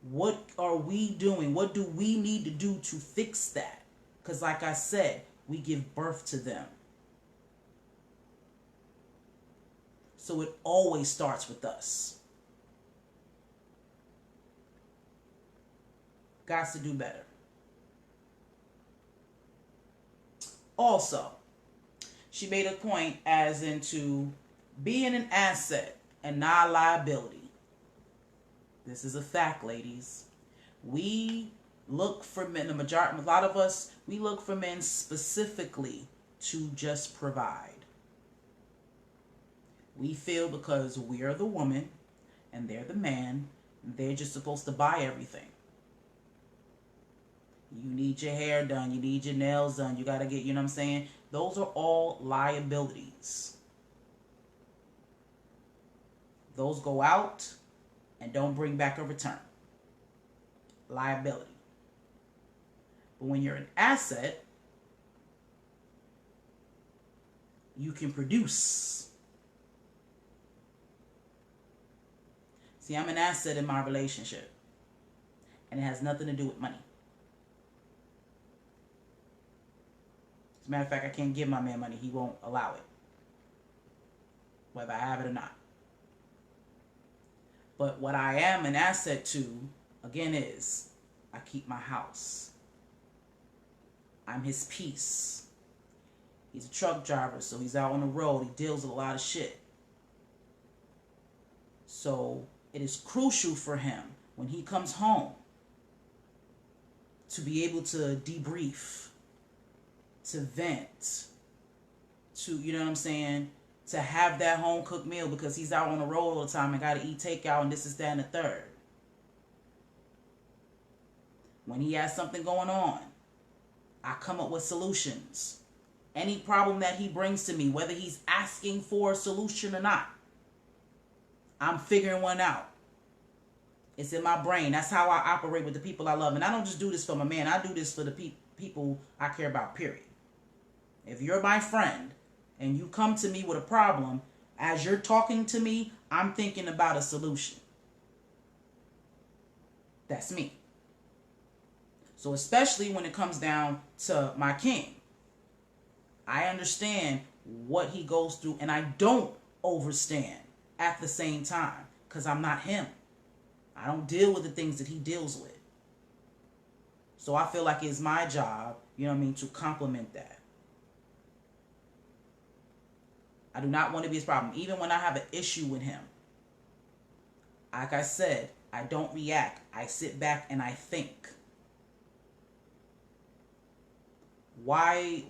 What are we doing? What do we need to do to fix that? Because like I said, we give birth to them. So it always starts with us. Got to do better. Also, she made a point as into being an asset and not a liability. This is a fact, ladies. We look for men, a lot of us, we look for men specifically to just provide. We feel because we are the woman and they're the man, they're just supposed to buy everything. You need your hair done, you need your nails done, you got to get, you know what I'm saying? Those are all liabilities. Those go out and don't bring back a return. Liability. But when you're an asset, you can produce. See, I'm an asset in my relationship, and it has nothing to do with money. As a matter of fact, I can't give my man money. He won't allow it, whether I have it or not. But what I am an asset to, again, is I keep my house. I'm his peace. He's a truck driver, so he's out on the road. He deals with a lot of shit. So it is crucial for him when he comes home to be able to debrief, to vent, to, you know what I'm saying, to have that home cooked meal, because he's out on the road all the time and got to eat takeout and this is that and the third. When he has something going on, I come up with solutions. Any problem that he brings to me, whether he's asking for a solution or not, I'm figuring one out. It's in my brain. That's how I operate with the people I love. And I don't just do this for my man. I do this for the people I care about, period. If you're my friend and you come to me with a problem, as you're talking to me, I'm thinking about a solution. That's me. So especially when it comes down to my king, I understand what he goes through, and I don't overstand at the same time, because I'm not him. I don't deal with the things that he deals with. So I feel like it's my job, you know what I mean, to complement that. I do not want to be his problem. Even when I have an issue with him, like I said, I don't react. I sit back and I think. Why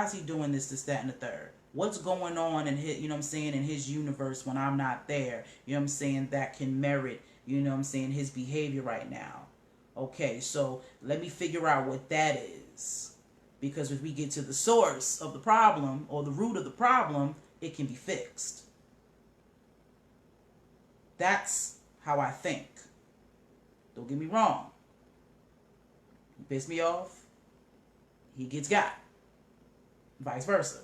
is he doing this, that, and the third? What's going on in his, you know what I'm saying, in his universe when I'm not there? You know what I'm saying, that can merit, you know what I'm saying, his behavior right now. Okay, so let me figure out what that is. Because if we get to the source of the problem or the root of the problem, it can be fixed. That's how I think. Don't get me wrong. He pissed me off, he gets got. Vice versa.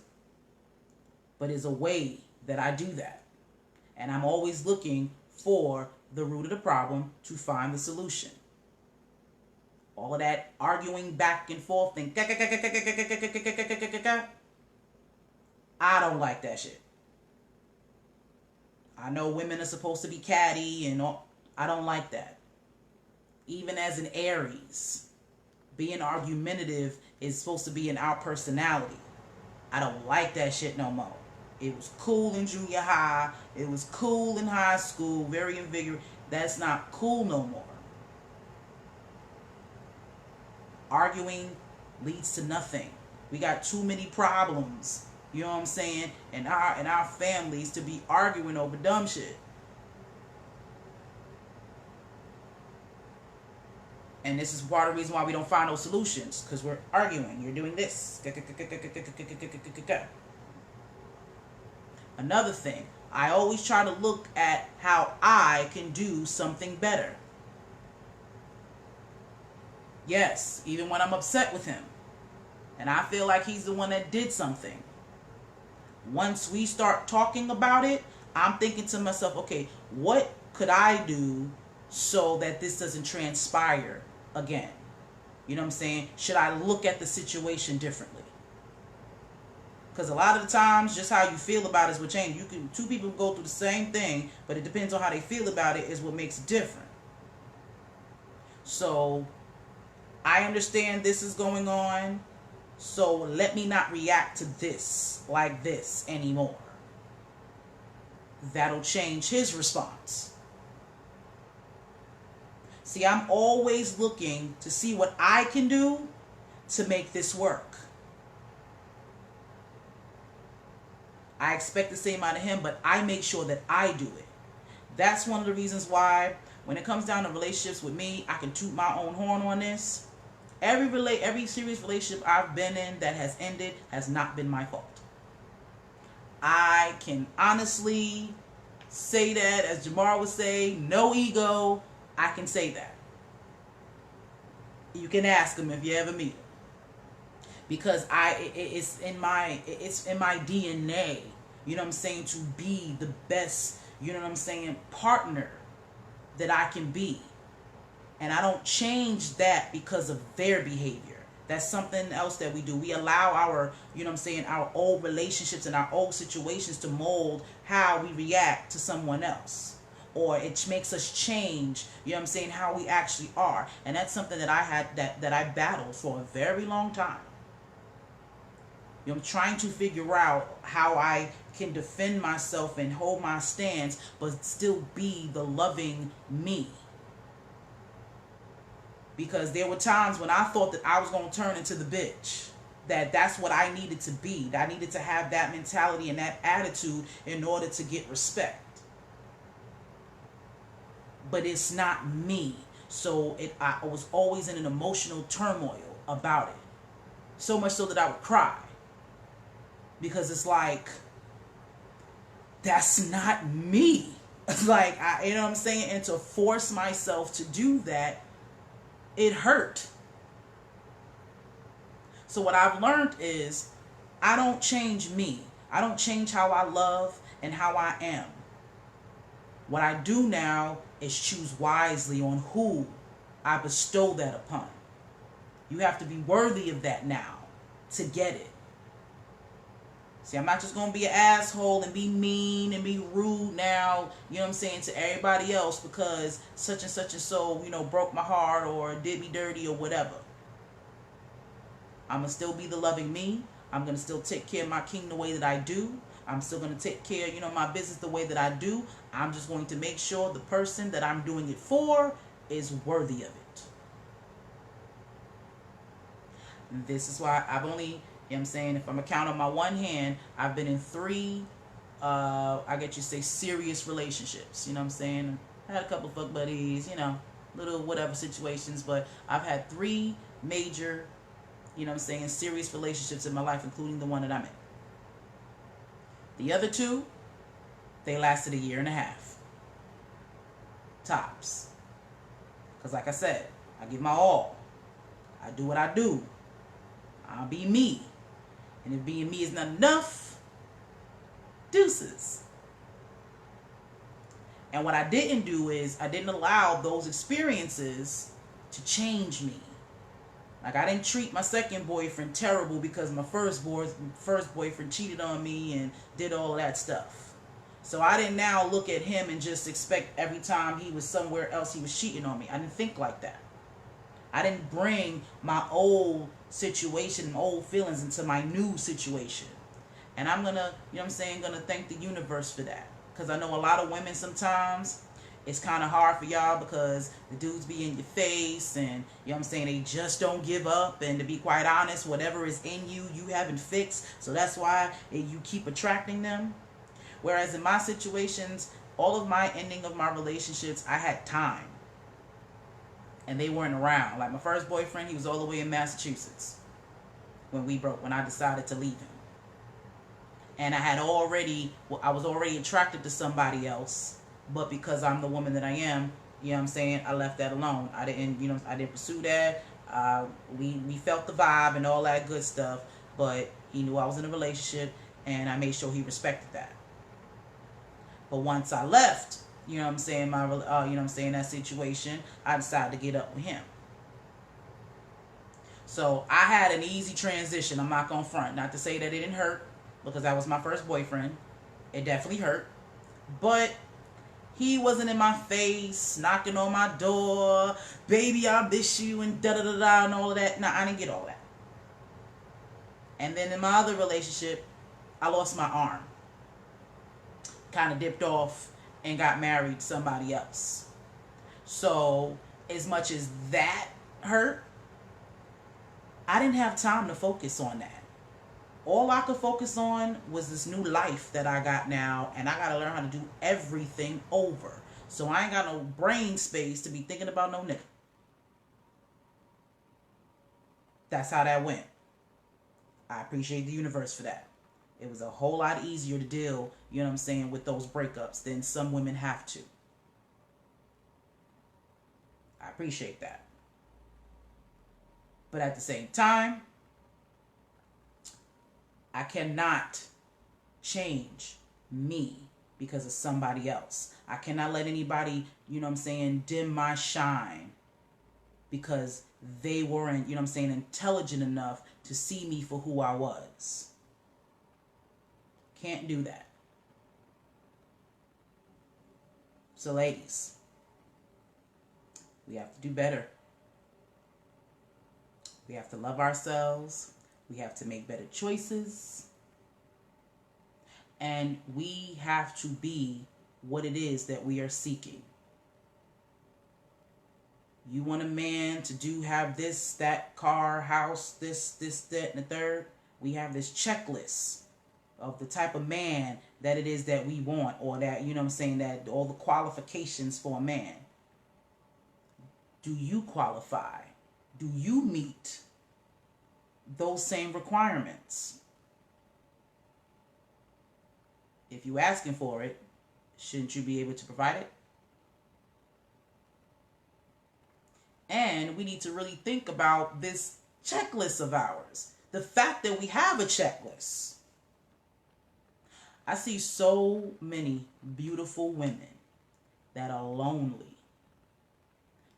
But there's a way that I do that. And I'm always looking for the root of the problem to find the solution. All of that arguing back and forth and I don't like that shit. I know women are supposed to be catty and all. I don't like that. Even as an Aries, being argumentative is supposed to be in our personality. I don't like that shit no more. It was cool in junior high. It was cool in high school. Very invigorating. That's not cool no more. Arguing leads to nothing. We got too many problems, you know what I'm saying, in our families to be arguing over dumb shit. And this is part of the reason why we don't find no solutions, because we're arguing. You're doing this. Another thing, I always try to look at how I can do something better. Yes, even when I'm upset with him and I feel like he's the one that did something, once we start talking about it, I'm thinking to myself, okay, what could I do so that this doesn't transpire again? You know what I'm saying? Should I look at the situation differently? Because a lot of the times, just how you feel about it is what changes. Two people go through the same thing, but it depends on how they feel about it is what makes it different. So I understand this is going on. So let me not react to this like this anymore. That'll change his response. See, I'm always looking to see what I can do to make this work. I expect the same out of him, but I make sure that I do it. That's one of the reasons why when it comes down to relationships with me, I can toot my own horn on this. Every serious relationship I've been in that has ended has not been my fault. I can honestly say that, as Jamar would say, no ego. I can say that. You can ask him if you ever meet him, because it's in my DNA. You know what I'm saying? To be the best, you know what I'm saying, partner that I can be. And I don't change that because of their behavior. That's something else that we do. We allow our, you know what I'm saying, our old relationships and our old situations to mold how we react to someone else. Or it makes us change, you know what I'm saying, how we actually are. And that's something that I had, that I battled for a very long time. You know, I'm trying to figure out how I can defend myself and hold my stance, but still be the loving me. Because there were times when I thought that I was going to turn into the bitch. That's what I needed to be. I needed to have that mentality and that attitude in order to get respect. But it's not me. So I was always in an emotional turmoil about it. So much so that I would cry. Because it's like, that's not me. It's like, you know what I'm saying? And to force myself to do that, it hurt. So what I've learned is, I don't change me. I don't change how I love and how I am. What I do now is choose wisely on who I bestow that upon. You have to be worthy of that now to get it. See, I'm not just going to be an asshole and be mean and be rude now, you know what I'm saying, to everybody else because such and so, you know, broke my heart or did me dirty or whatever. I'm going to still be the loving me. I'm going to still take care of my king the way that I do. I'm still going to take care of, you know, my business the way that I do. I'm just going to make sure the person that I'm doing it for is worthy of it. And this is why I've only, you know what I'm saying, if I'm going to count on my one hand, I've been in 3, I get you say, serious relationships. You know what I'm saying? I had a couple of fuck buddies, you know, little whatever situations, but I've had 3 major, you know what I'm saying, serious relationships in my life, including the one that I'm in. The other 2, they lasted 1.5 years. Tops. Because like I said, I give my all. I do what I do. I'll be me. And if being me is not enough, deuces. And what I didn't do is, I didn't allow those experiences to change me. Like, I didn't treat my second boyfriend terrible because my first boyfriend cheated on me and did all of that stuff. So I didn't now look at him and just expect every time he was somewhere else he was cheating on me. I didn't think like that. I didn't bring my old situation and old feelings into my new situation. And I'm gonna, you know what I'm saying, gonna thank the universe for that. Because I know a lot of women sometimes, it's kind of hard for y'all because the dudes be in your face and, you know what I'm saying, they just don't give up. And to be quite honest, whatever is in you, you haven't fixed. So that's why you keep attracting them. Whereas in my situations, all of my ending of my relationships, I had time. And they weren't around. Like my first boyfriend, he was all the way in Massachusetts when I decided to leave him. And I was already attracted to somebody else, but because I'm the woman that I am, you know what I'm saying, I left that alone. I didn't pursue that. We felt the vibe and all that good stuff, but he knew I was in a relationship and I made sure he respected that. But once I left, you know what I'm saying, you know what I'm saying, that situation, I decided to get up with him. So I had an easy transition. I'm not gonna front. Not to say that it didn't hurt, because that was my first boyfriend. It definitely hurt. But he wasn't in my face, knocking on my door, baby, I miss you, and da-da-da-da, and all of that. No, I didn't get all that. And then in my other relationship, I lost my arm. Kind of dipped off and got married to somebody else. So as much as that hurt, I didn't have time to focus on that. All I could focus on was this new life that I got now, and I got to learn how to do everything over. So I ain't got no brain space to be thinking about no nigga. That's how that went. I appreciate the universe for that. It was a whole lot easier to deal, you know what I'm saying, with those breakups than some women have to. I appreciate that. But at the same time, I cannot change me because of somebody else. I cannot let anybody, you know what I'm saying, dim my shine because they weren't, you know what I'm saying, intelligent enough to see me for who I was. Can't do that. So ladies, we have to do better. We have to love ourselves. We have to make better choices. And we have to be what it is that we are seeking. You want a man to have this, that, car, house, this, that, and the third. We have this checklist of the type of man that it is that we want, or that, you know what I'm saying, that all the qualifications for a man. Do you qualify? Do you meet those same requirements? If you're asking for it, shouldn't you be able to provide it? And we need to really think about this checklist of ours. The fact that we have a checklist. I see so many beautiful women that are lonely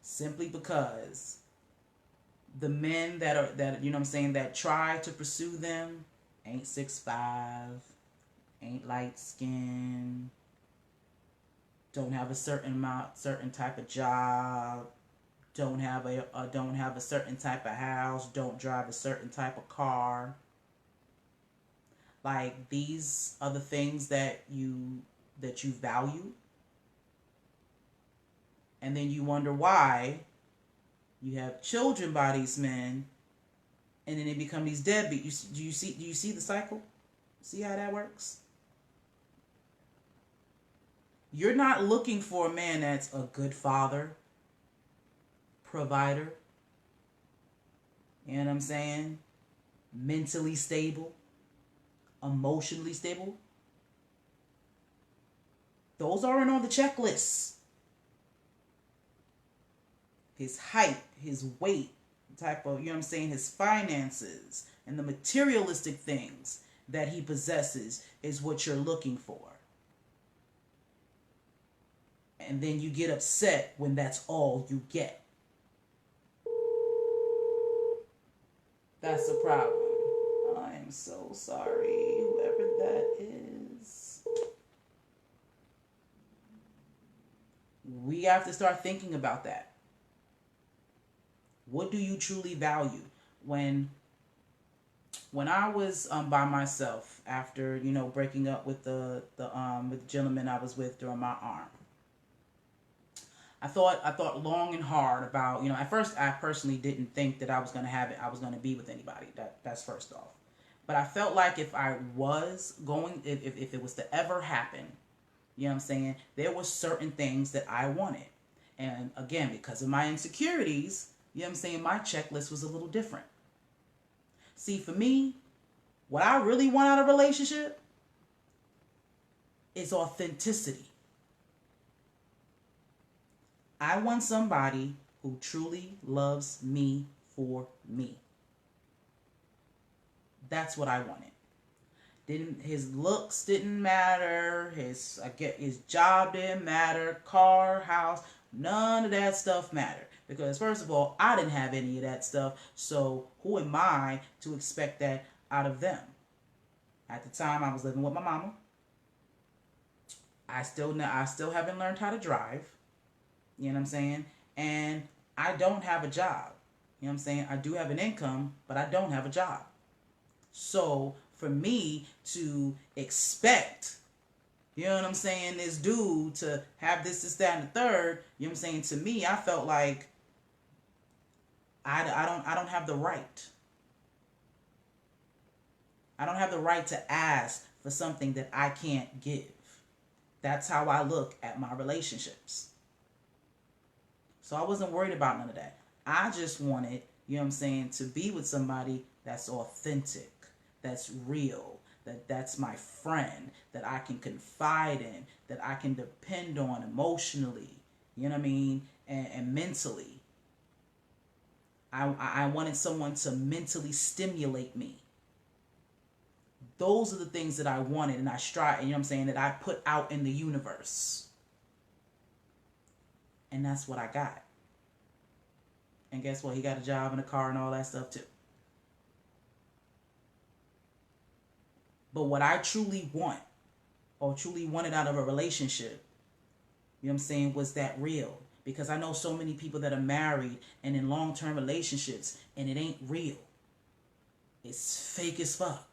simply because the men that you know what I'm saying, that try to pursue them ain't 6'5", ain't light skinned, don't have a certain type of job, don't have a certain type of house, don't drive a certain type of car. Like, these are the things that you value. And then you wonder why you have children by these men, and then they become these deadbeats. Do you see the cycle? See how that works? You're not looking for a man that's a good father, provider, you know what I'm saying, mentally stable, emotionally stable. Those aren't on the checklist. His height, his weight, type of, you know what I'm saying, his finances, and the materialistic things that he possesses is what you're looking for. And then you get upset when that's all you get. That's the problem. I am so sorry, whoever that is. We have to start thinking about that. What do you truly value? When I was by myself after, you know, breaking up with the gentleman I was with during my arm, I thought long and hard about, you know, at first I personally didn't think that I was gonna be with anybody. That's first off. But I felt like if I was going, if it was to ever happen, you know what I'm saying, there were certain things that I wanted. And again, because of my insecurities, you know what I'm saying, my checklist was a little different. See, for me, what I really want out of a relationship is authenticity. I want somebody who truly loves me for me. That's what I wanted. His looks didn't matter, his job didn't matter, car, house, none of that stuff mattered. Because first of all, I didn't have any of that stuff, so who am I to expect that out of them? At the time, I was living with my mama. I still haven't learned how to drive. You know what I'm saying? And I don't have a job. You know what I'm saying? I do have an income, but I don't have a job. So for me to expect, you know what I'm saying, this dude to have this, that, and the third, you know what I'm saying, to me, I felt like I don't have the right. I don't have the right to ask for something that I can't give. That's how I look at my relationships. So I wasn't worried about none of that. I just wanted, you know what I'm saying, to be with somebody that's authentic, that's real, that's my friend, that I can confide in, that I can depend on emotionally, you know what I mean, and mentally. I wanted someone to mentally stimulate me. Those are the things that I wanted, and I strive, you know what I'm saying, that I put out in the universe. And that's what I got. And guess what? He got a job and a car and all that stuff too. But what I truly want, or truly wanted out of a relationship, you know what I'm saying, was that real. Because I know so many people that are married and in long-term relationships, and it ain't real. It's fake as fuck.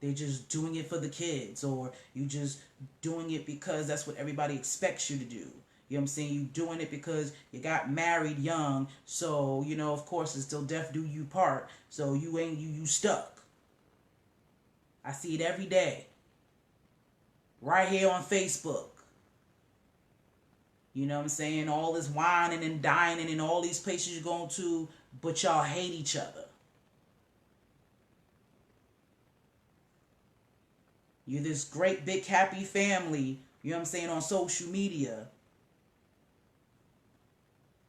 They're just doing it for the kids, or you just doing it because that's what everybody expects you to do. You know what I'm saying? You doing it because you got married young, so, you know, of course, it's till death do you part. So you stuck. I see it every day. Right here on Facebook. You know what I'm saying? All this whining and dining and all these places you're going to, but y'all hate each other. You're this great big happy family, you know what I'm saying, on social media.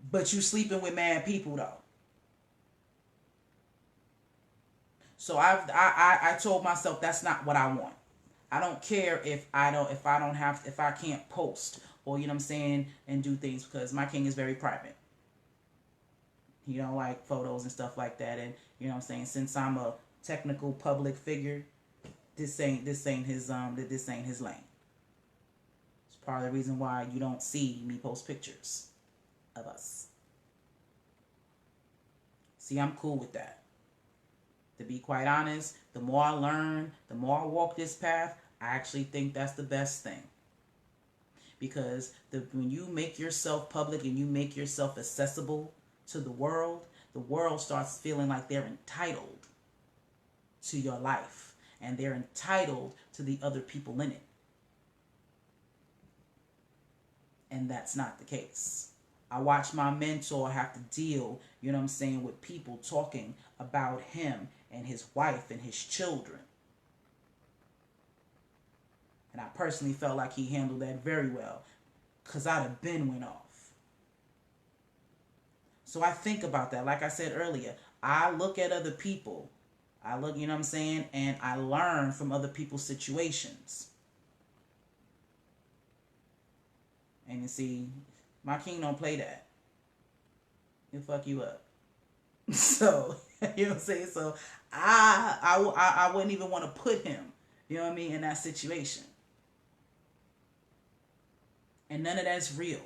But you sleeping with mad people though. So I told myself that's not what I want. I don't care if I can't post, or, you know what I'm saying, and do things, because my king is very private. He don't like photos and stuff like that. And, you know what I'm saying, since I'm a technical public figure, this ain't his lane. It's part of the reason why you don't see me post pictures of us. See, I'm cool with that. To be quite honest, the more I learn, the more I walk this path, I actually think that's the best thing. Because when you make yourself public and you make yourself accessible to the world starts feeling like they're entitled to your life. And they're entitled to the other people in it. And that's not the case. I watched my mentor have to deal, you know what I'm saying, with people talking about him and his wife and his children. And I personally felt like he handled that very well, because I'd have been went off. So I think about that. Like I said earlier, I look at other people. I look, you know what I'm saying, and I learn from other people's situations. And you see, my king don't play that. He'll fuck you up. So, you know what I'm saying? So, I wouldn't even want to put him, you know what I mean, in that situation. And none of that's real.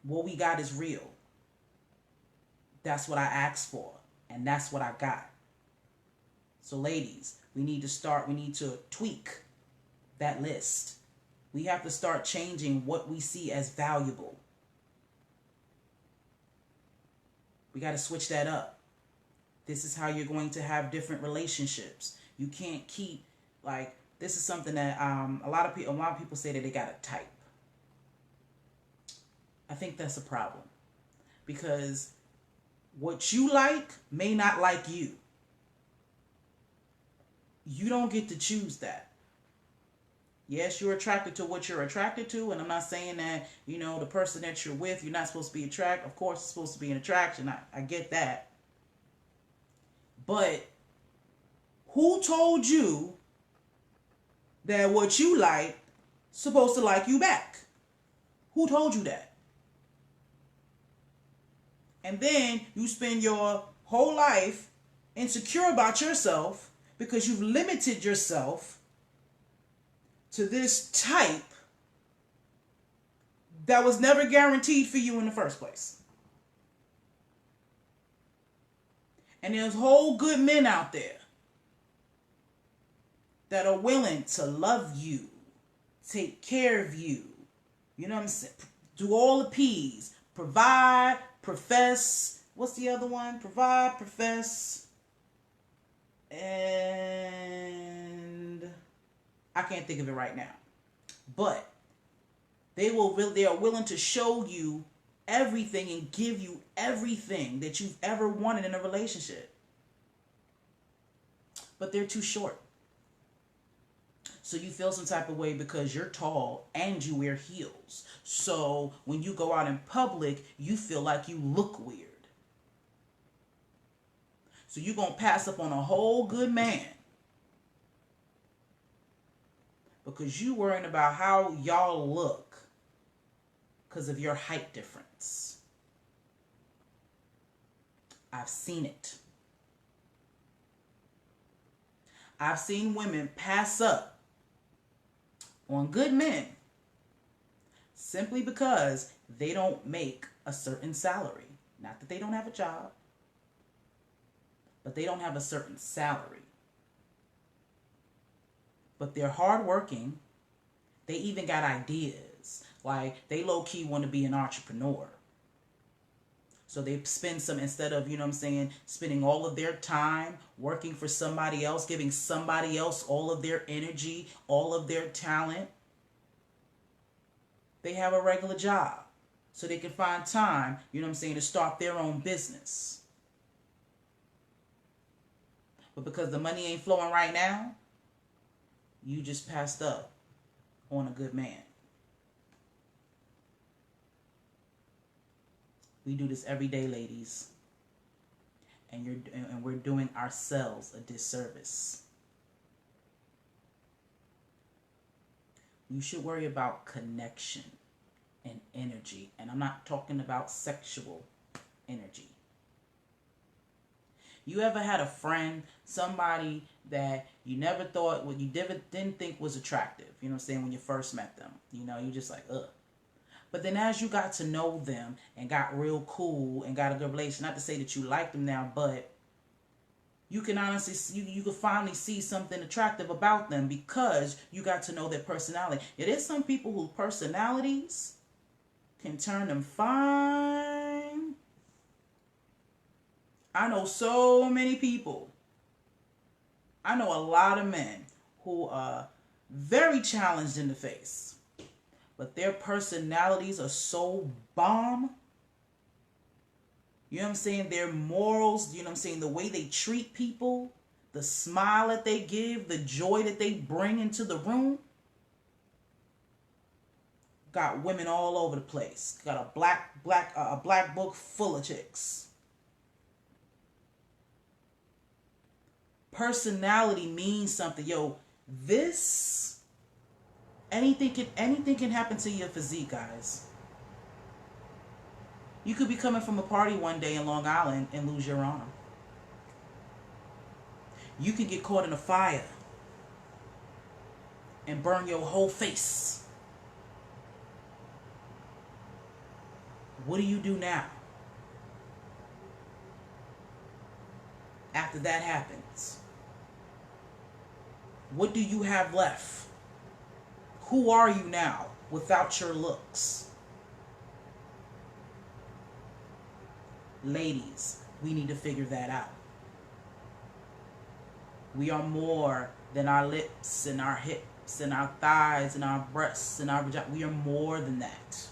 What we got is real. That's what I asked for. And that's what I got. So ladies, we need to tweak that list. We have to start changing what we see as valuable. We got to switch that up. This is how you're going to have different relationships. You can't keep, like, this is something that a lot of people say that they got a type. I think that's a problem. Because what you like may not like you. You don't get to choose that. Yes, you're attracted to what you're attracted to, and I'm not saying that, you know, the person that you're with, you're not supposed to be attracted. Of course, it's supposed to be an attraction. I get that. But who told you that what you like is supposed to like you back? Who told you that? And then you spend your whole life insecure about yourself because you've limited yourself to this type that was never guaranteed for you in the first place. And there's whole good men out there that are willing to love you, take care of you. You know what I'm saying? Do all the P's. Provide, profess. What's the other one? Provide, profess, and I can't think of it right now. But they are willing to show you everything and give you everything that you've ever wanted in a relationship. But they're too short. So you feel some type of way because you're tall and you wear heels. So when you go out in public, you feel like you look weird. So you're going to pass up on a whole good man because you worrying about how y'all look because of your height difference. I've seen it. I've seen women pass up on good men simply because they don't make a certain salary. Not that they don't have a job, but they don't have a certain salary. But they're hardworking. They even got ideas. Like, they low-key want to be an entrepreneur. So they spend some, instead of, you know what I'm saying, spending all of their time working for somebody else, giving somebody else all of their energy, all of their talent, they have a regular job. So they can find time, you know what I'm saying, to start their own business. But because the money ain't flowing right now, you just passed up on a good man. We do this every day, ladies. And we're doing ourselves a disservice. You should worry about connection and energy. And I'm not talking about sexual energy. You ever had a friend, somebody that you never thought, you didn't think was attractive, you know what I'm saying, when you first met them? You know, you just like, ugh. But then as you got to know them and got real cool and got a good relationship, not to say that you like them now, but you can honestly, you can finally see something attractive about them because you got to know their personality. It is some people whose personalities can turn them fine. I know so many people. I know a lot of men who are very challenged in the face. But their personalities are so bomb. You know what I'm saying? Their morals, you know what I'm saying? The way they treat people, the smile that they give, the joy that they bring into the room. Got women all over the place. Got a black book full of chicks. Personality means something. Yo, anything can happen to your physique, guys. You could be coming from a party one day in Long Island and lose your arm. You can get caught in a fire and burn your whole face. What do you do now? After that happens, what do you have left? Who are you now without your looks? Ladies, we need to figure that out. We are more than our lips and our hips and our thighs and our breasts and our vagina. We are more than that.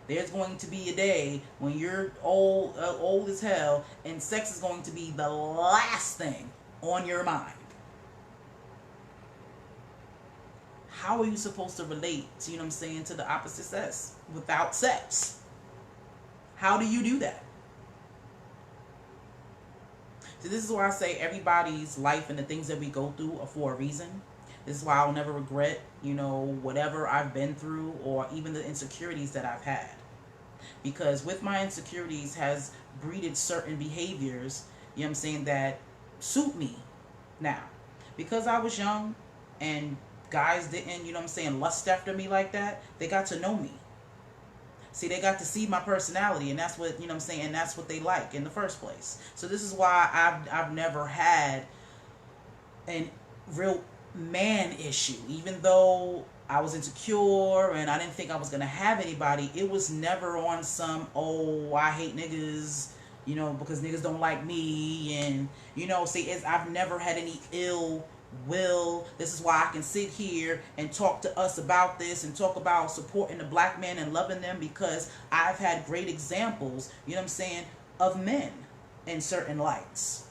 There's going to be a day when you're old as hell, and sex is going to be the last thing on your mind. How are you supposed to relate, you know what I'm saying, to the opposite sex without sex? How do you do that? So this is why I say everybody's life and the things that we go through are for a reason. This is why I'll never regret, you know, whatever I've been through or even the insecurities that I've had. Because with my insecurities has breeded certain behaviors, you know what I'm saying, that suit me now. Because I was young and guys didn't, you know what I'm saying, lust after me like that, they got to know me. See, they got to see my personality, and that's what, you know what I'm saying, and that's what they like in the first place. So this is why I've never had an real man issue. Even though I was insecure and I didn't think I was going to have anybody, it was never on some, oh, I hate niggas, you know, because niggas don't like me. And, you know, see, I've never had any ill will. This is why I can sit here and talk to us about this and talk about supporting the black man and loving them, because I've had great examples, you know what I'm saying, of men in certain lights.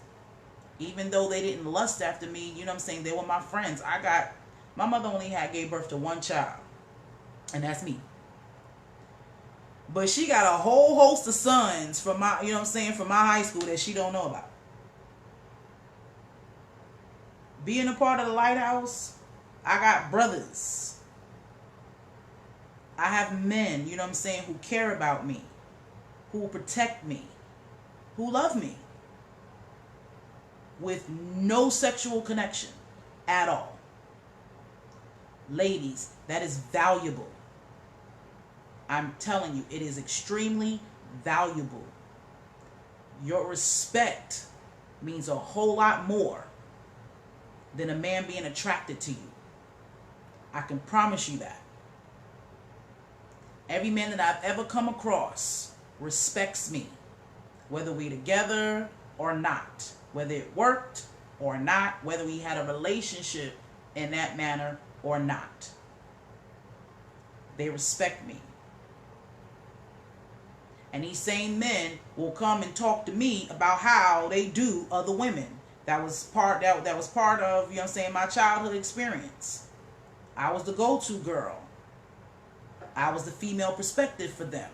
Even though they didn't lust after me, you know what I'm saying, they were my friends. My mother only gave birth to one child, and that's me. But she got a whole host of sons from my, you know what I'm saying, from my high school that she don't know about. Being a part of the lighthouse, I got brothers. I have men, you know what I'm saying, who care about me, who will protect me, who love me, with no sexual connection at all. Ladies, that is valuable. I'm telling you, it is extremely valuable. Your respect means a whole lot more than a man being attracted to you. I can promise you that. Every man that I've ever come across respects me, whether we're together or not, whether it worked or not, whether we had a relationship in that manner or not. They respect me. And these same men will come and talk to me about how they do other women. That was part of, you know what I'm saying, my childhood experience. I was the go-to girl. I was the female perspective for them.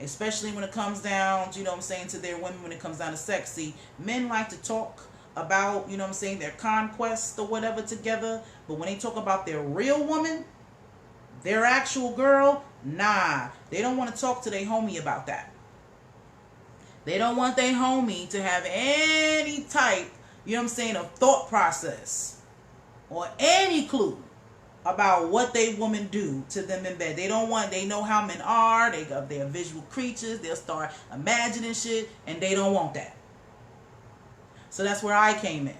Especially when it comes down, you know what I'm saying, to their women, when it comes down to sex. See, men like to talk about, you know what I'm saying, their conquest or whatever together. But when they talk about their real woman, their actual girl, nah. They don't want to talk to their homie about that. They don't want their homie to have any type, you know what I'm saying, of thought process or any clue about what they women do to them in bed. They know how men are. They're visual creatures. They'll start imagining shit, and they don't want that. So that's where I came in.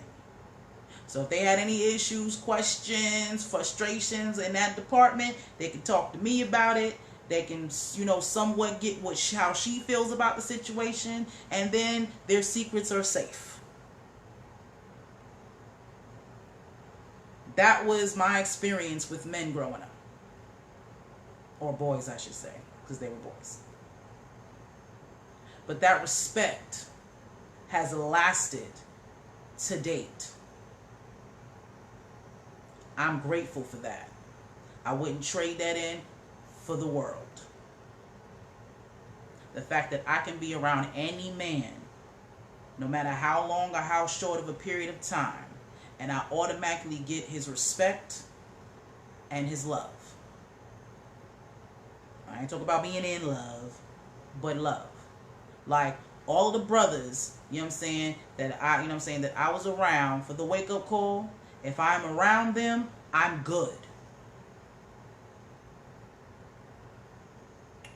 So if they had any issues, questions, frustrations in that department, they can talk to me about it. They can, you know, somewhat get how she feels about the situation, and then their secrets are safe. That was my experience with men growing up. Or boys, I should say, because they were boys. But that respect has lasted to date. I'm grateful for that. I wouldn't trade that in for the world. The fact that I can be around any man, no matter how long or how short of a period of time, and I automatically get his respect and his love. I ain't talking about being in love, but love. Like all the brothers, you know what I'm saying, that I was around for the wake up call. If I'm around them, I'm good.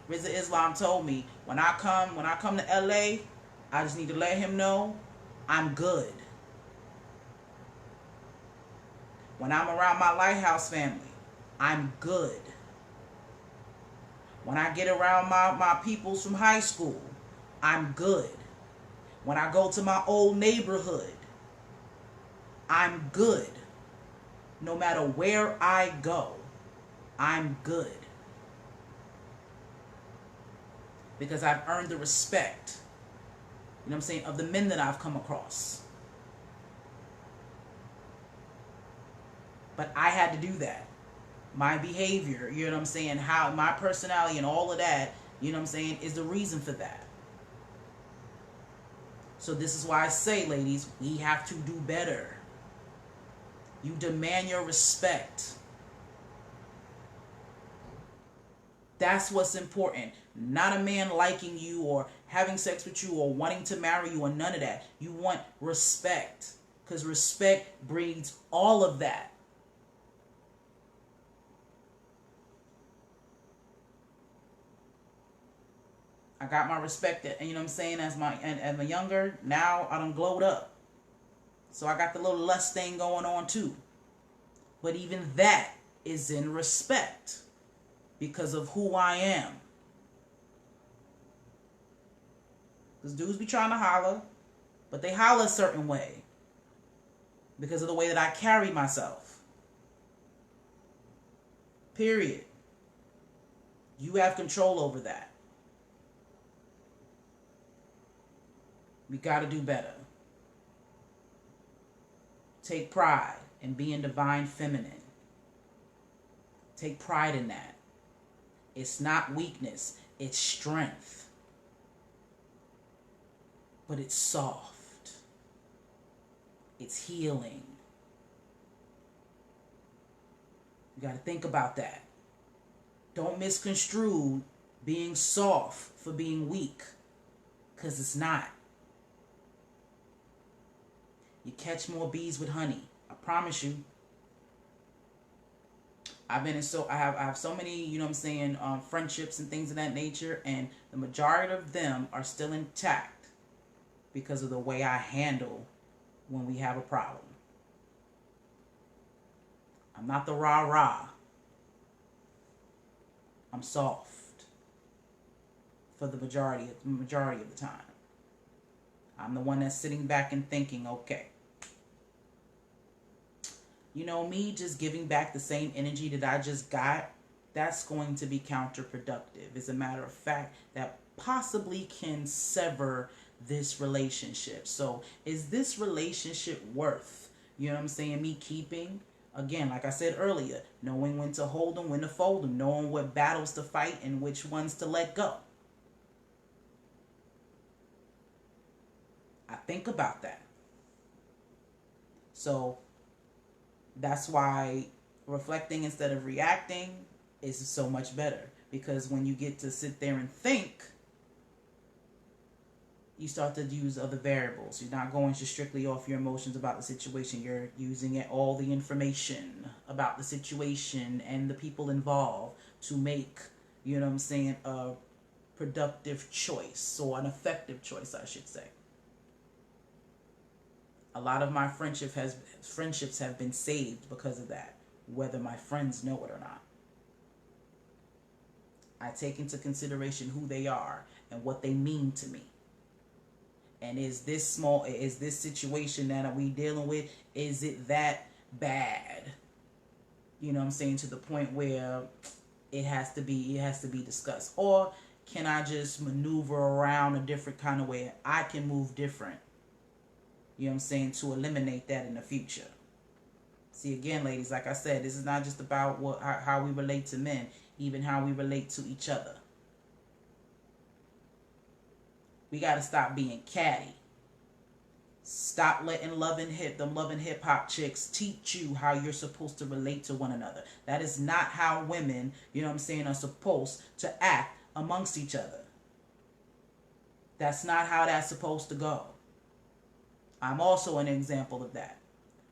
Rizza Islam told me, when I come to LA, I just need to let him know I'm good. When I'm around my Lighthouse family, I'm good. When I get around my peoples from high school, I'm good. When I go to my old neighborhood, I'm good. No matter where I go, I'm good. Because I've earned the respect, you know what I'm saying, of the men that I've come across. But I had to do that. My behavior, you know what I'm saying, how my personality and all of that, you know what I'm saying, is the reason for that. So this is why I say, ladies, we have to do better. You demand your respect. That's what's important. Not a man liking you or having sex with you or wanting to marry you or none of that. You want respect. Because respect breeds all of that. I got my respect, and you know what I'm saying, as a younger, now I done glowed up. So I got the little lust thing going on too. But even that is in respect because of who I am. Because dudes be trying to holler, but they holler a certain way because of the way that I carry myself. Period. You have control over that. We got to do better. Take pride in being divine feminine. Take pride in that. It's not weakness, it's strength. But it's soft. It's healing. You got to think about that. Don't misconstrue being soft for being weak, because it's not. You catch more bees with honey. I promise you. I have so many, you know what I'm saying, friendships and things of that nature, and the majority of them are still intact because of the way I handle when we have a problem. I'm not the rah-rah. I'm soft for the majority of the time. I'm the one that's sitting back and thinking, okay, you know, me just giving back the same energy that I just got, that's going to be counterproductive. As a matter of fact, that possibly can sever this relationship. So is this relationship worth, you know what I'm saying, me keeping? Again, like I said earlier, knowing when to hold them, when to fold them, knowing what battles to fight and which ones to let go. I think about that. So that's why reflecting instead of reacting is so much better. Because when you get to sit there and think, you start to use other variables. You're not going just strictly off your emotions about the situation. You're using all the information about the situation and the people involved to make, you know what I'm saying, a productive choice, or an effective choice, I should say. A lot of my friendships have been saved because of that, whether my friends know it or not. I take into consideration who they are and what they mean to me. And is this situation that we dealing with, is it that bad? You know what I'm saying, to the point where it has to be discussed? Or can I just maneuver around a different kind of way? I can move different. You know what I'm saying, to eliminate that in the future. See, again, ladies, like I said, this is not just about how we relate to men, even how we relate to each other. We got to stop being catty. Stop letting them loving hip hop chicks teach you how you're supposed to relate to one another. That is not how women, you know what I'm saying, are supposed to act amongst each other. That's not how that's supposed to go. I'm also an example of that.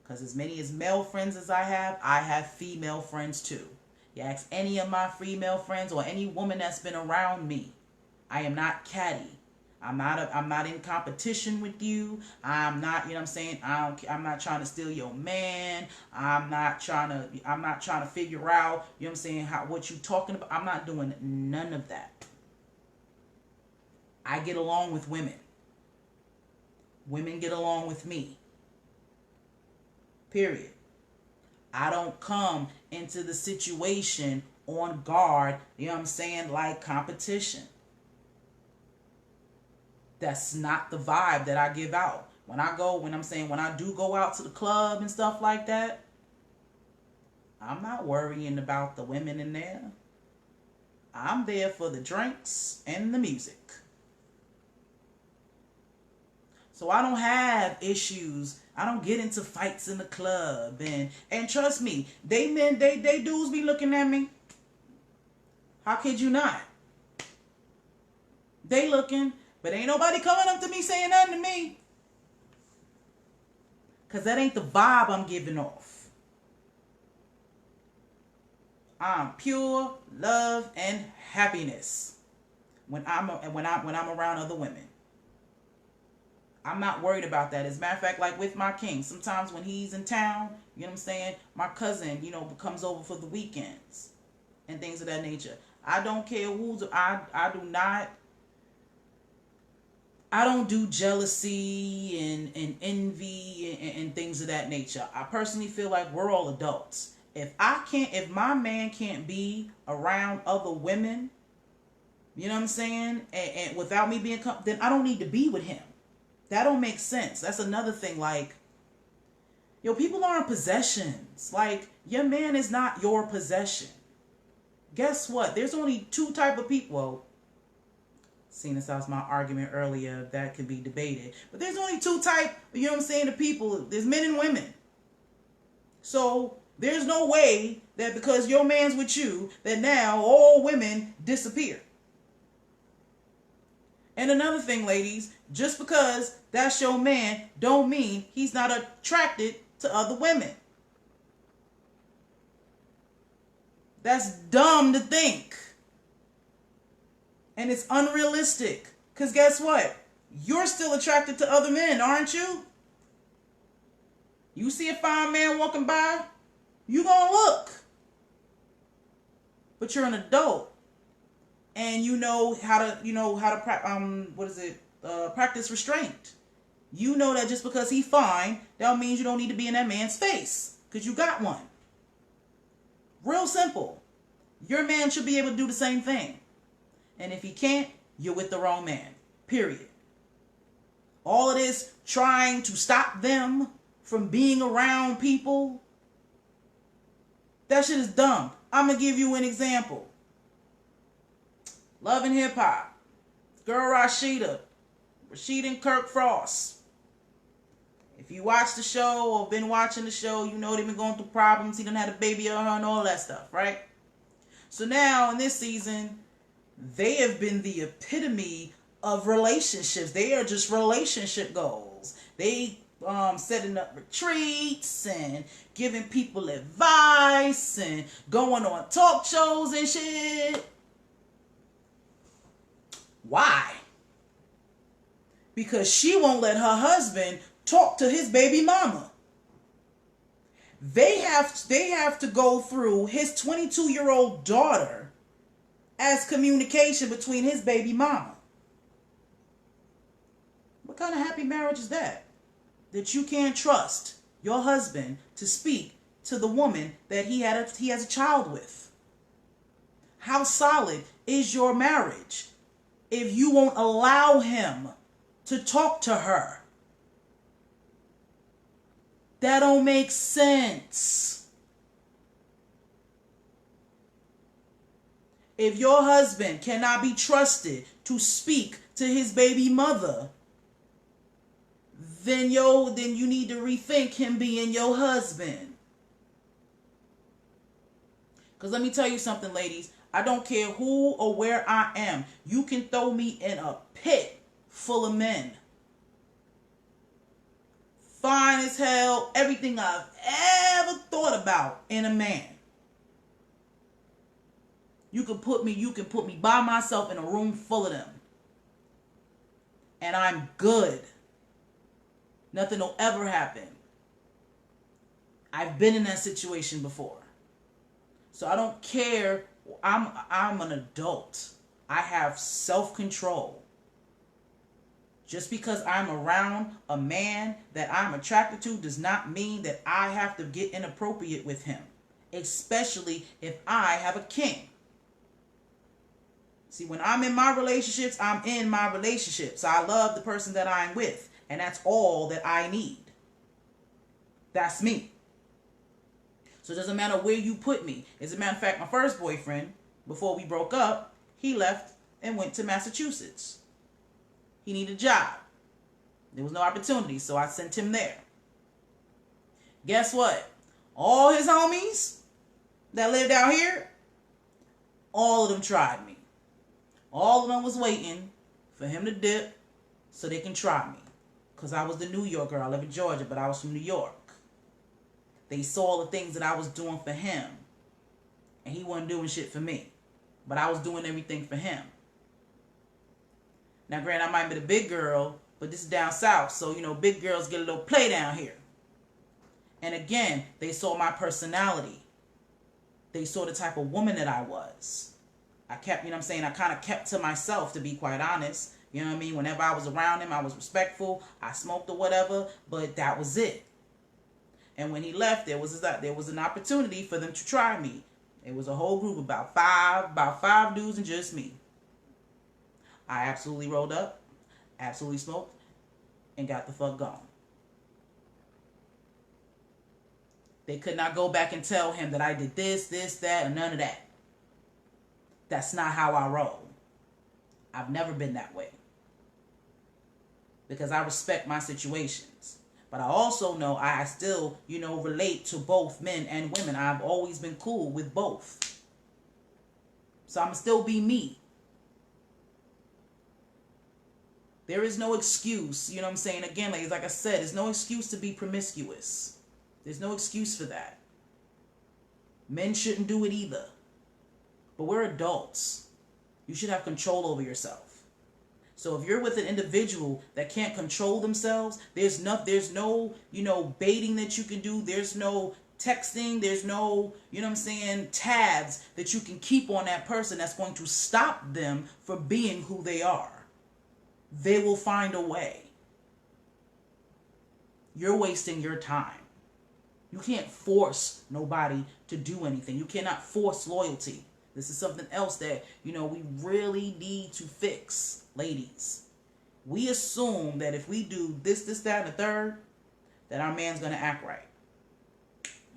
Because as many as male friends as I have female friends too. You ask any of my female friends or any woman that's been around me, I am not catty. I'm not in competition with you. I'm not, you know what I'm saying, I'm not trying to steal your man. I'm not trying to figure out, you know what I'm saying, what you talking about. I'm not doing none of that. I get along with women. Women get along with me. Period. I don't come into the situation on guard, you know what I'm saying, like competition. That's not the vibe that I give out. When I do go out to the club and stuff like that, I'm not worrying about the women in there. I'm there for the drinks and the music. So I don't have issues. I don't get into fights in the club. And trust me, they dudes be looking at me. How could you not? They looking, but ain't nobody coming up to me saying nothing to me. Because that ain't the vibe I'm giving off. I'm pure love and happiness. when I'm around other women. I'm not worried about that. As a matter of fact, like with my king, sometimes when he's in town, you know what I'm saying, my cousin, comes over for the weekends and things of that nature. I don't care who's, I don't do jealousy and envy and things of that nature. I personally feel like we're all adults. If my man can't be around other women, you know what I'm saying, and without me being, then I don't need to be with him. That don't make sense. That's another thing. Like, people aren't possessions. Like, your man is not your possession. Guess what? There's only two type of people. Well, seeing as that was my argument earlier, that could be debated. But there's only two type, of people. There's men and women. So there's no way that because your man's with you, that now all women disappear. And another thing, ladies, just because that's your man don't mean he's not attracted to other women. That's dumb to think. And it's unrealistic. Because guess what? You're still attracted to other men, aren't you? You see a fine man walking by, you gonna look. But you're an adult. And you know how to practice restraint. You know that just because he's fine, that means you don't need to be in that man's face. Because you got one. Real simple. Your man should be able to do the same thing. And if he can't, you're with the wrong man. Period. All of this trying to stop them from being around people, that shit is dumb. I'm going to give you an example. Love and Hip Hop. Girl Rashida and Kirk Frost. If you watch the show or been watching the show, you know they've been going through problems. He done had a baby on her and all that stuff, right? So now in this season, they have been the epitome of relationships. They are just relationship goals. They setting up retreats and giving people advice and going on talk shows and shit. Why? Because she won't let her husband talk to his baby mama. They have to go through his 22-year-old daughter as communication between his baby mama. What kind of happy marriage is that? That you can't trust your husband to speak to the woman that he has a child with. How solid is your marriage if you won't allow him to talk to her? That don't make sense. If your husband cannot be trusted to speak to his baby mother, then you need to rethink him being your husband. Because let me tell you something, ladies. I don't care who or where I am. You can throw me in a pit full of men. Fine as hell, everything I've ever thought about in a man. You can put me by myself in a room full of them. And I'm good. Nothing will ever happen. I've been in that situation before. So I don't care. I'm an adult. I have self-control. Just because I'm around a man that I'm attracted to does not mean that I have to get inappropriate with him. Especially if I have a king. See, when I'm in my relationships, I'm in my relationships. I love the person that I'm with. And that's all that I need. That's me. So it doesn't matter where you put me. As a matter of fact, my first boyfriend, before we broke up, he left and went to Massachusetts. He needed a job. There was no opportunity, so I sent him there. Guess what? All his homies that lived out here, all of them tried me. All of them was waiting for him to dip so they can try me. Because I was the New York girl. I live in Georgia, but I was from New York. They saw the things that I was doing for him. And he wasn't doing shit for me. But I was doing everything for him. Now, granted, I might be the big girl, but this is down south. So, big girls get a little play down here. And again, they saw my personality. They saw the type of woman that I was. I kept, I kind of kept to myself, to be quite honest. You know what I mean? Whenever I was around him, I was respectful. I smoked or whatever, but that was it. And when he left, there was an opportunity for them to try me. It was a whole group, about five dudes and just me. I absolutely rolled up, absolutely smoked, and got the fuck gone. They could not go back and tell him that I did this, that, and none of that. That's not how I roll. I've never been that way. Because I respect my situations. But I also know I still, relate to both men and women. I've always been cool with both. So I'm still be me. There is no excuse, Again, like I said, there's no excuse to be promiscuous. There's no excuse for that. Men shouldn't do it either. But we're adults. You should have control over yourself. So if you're with an individual that can't control themselves, there's no, baiting that you can do. There's no texting. There's no, tabs that you can keep on that person that's going to stop them from being who they are. They will find a way. You're wasting your time. You can't force nobody to do anything. You cannot force loyalty. This is something else that, we really need to fix, ladies. We assume that if we do this, that, and the third, that our man's going to act right.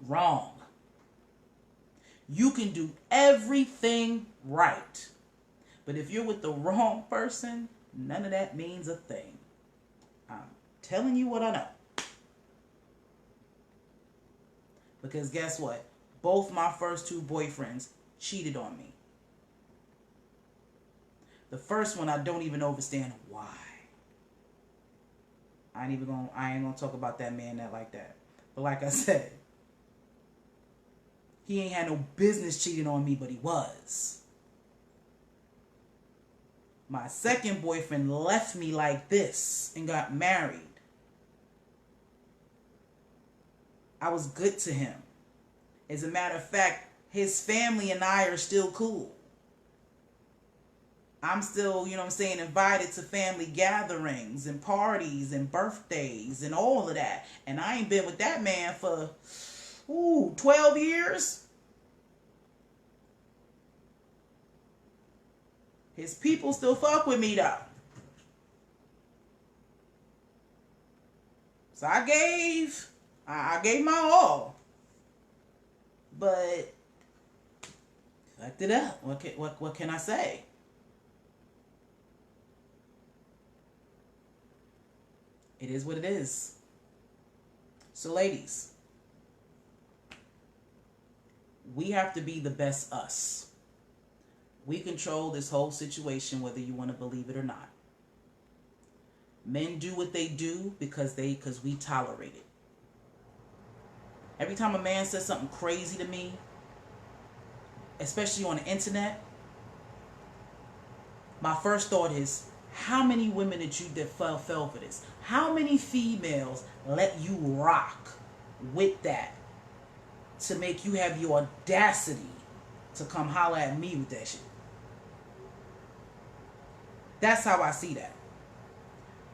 Wrong. You can do everything right. But if you're with the wrong person, none of that means a thing. I'm telling you what I know. Because guess what? Both my first two boyfriends cheated on me. The first one, I don't even understand why. I ain't gonna talk about that man like that. But like I said, he ain't had no business cheating on me, but he was. My second boyfriend left me like this and got married. I was good to him. As a matter of fact, his family and I are still cool. I'm still, invited to family gatherings and parties and birthdays and all of that. And I ain't been with that man for, 12 years. His people still fuck with me though. So I gave my all. But fucked it up. What can I say? It is what it is. So ladies, we have to be the best us. We control this whole situation, whether you want to believe it or not. Men do what they do because we tolerate it. Every time a man says something crazy to me, especially on the internet, my first thought is, how many women did you that fell for this? How many females let you rock with that to make you have your audacity to come holler at me with that shit? That's how I see that.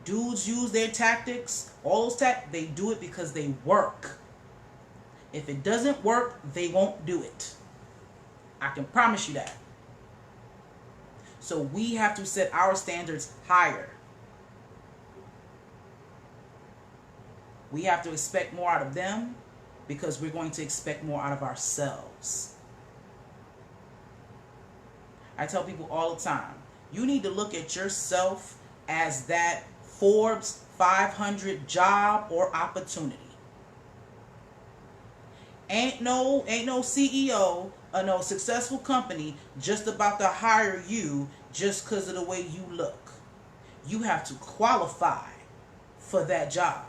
Dudes use their tactics, all those they do it because they work. If it doesn't work, they won't do it. I can promise you that. So we have to set our standards higher. We have to expect more out of them because we're going to expect more out of ourselves. I tell people all the time, you need to look at yourself as that Forbes 500 job or opportunity. Ain't no CEO of no successful company just about to hire you just because of the way you look. You have to qualify for that job.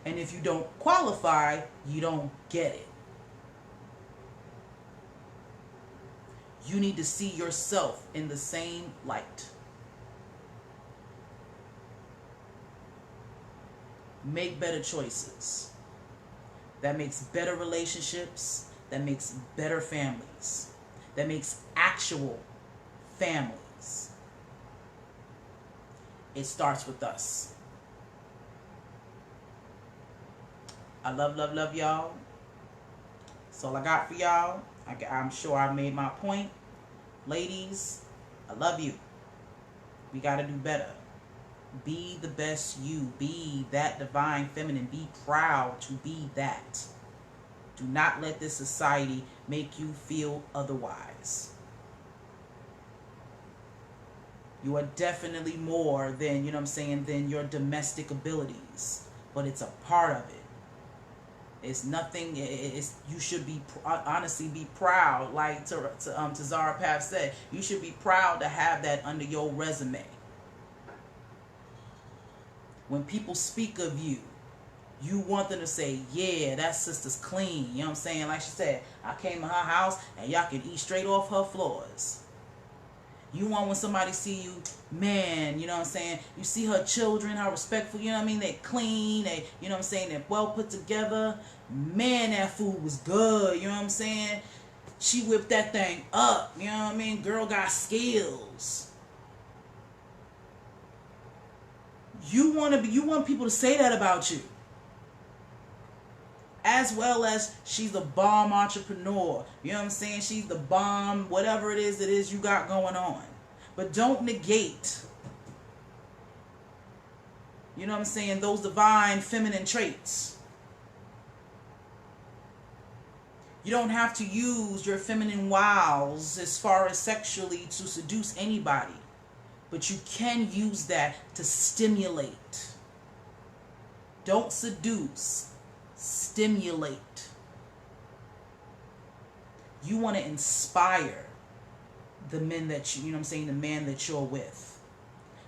And if you don't qualify, you don't get it. You need to see yourself in the same light. make better choices. That makes better relationships. That makes better families. That makes actual families. It starts with us. I love, love, love y'all. That's all I got for y'all. I'm sure I made my point. Ladies, I love you. We got to do better. Be the best you. Be that divine feminine. Be proud to be that. Do not let this society make you feel otherwise. You are definitely more than, you know what I'm saying, than your domestic abilities. But it's a part of it. It's nothing. You should be honestly be proud, like Zara Path said. You should be proud to have that under your resume. When people speak of you, you want them to say, "Yeah, that sister's clean." You know what I'm saying? Like she said, I came to her house and y'all can eat straight off her floors. You want when somebody see you, man, you know what I'm saying? You see her children, how respectful, you know what I mean? They're clean, you know what I'm saying? They're well put together. Man, that food was good, you know what I'm saying? She whipped that thing up, you know what I mean? Girl got skills. You want people to say that about you. As well as she's a bomb entrepreneur. You know what I'm saying? She's the bomb, whatever it is you got going on. But don't negate, you know what I'm saying, those divine feminine traits. You don't have to use your feminine wiles as far as sexually to seduce anybody. But you can use that to stimulate. Don't seduce. Stimulate. You want to inspire the men that you know what I'm saying, the man that you're with.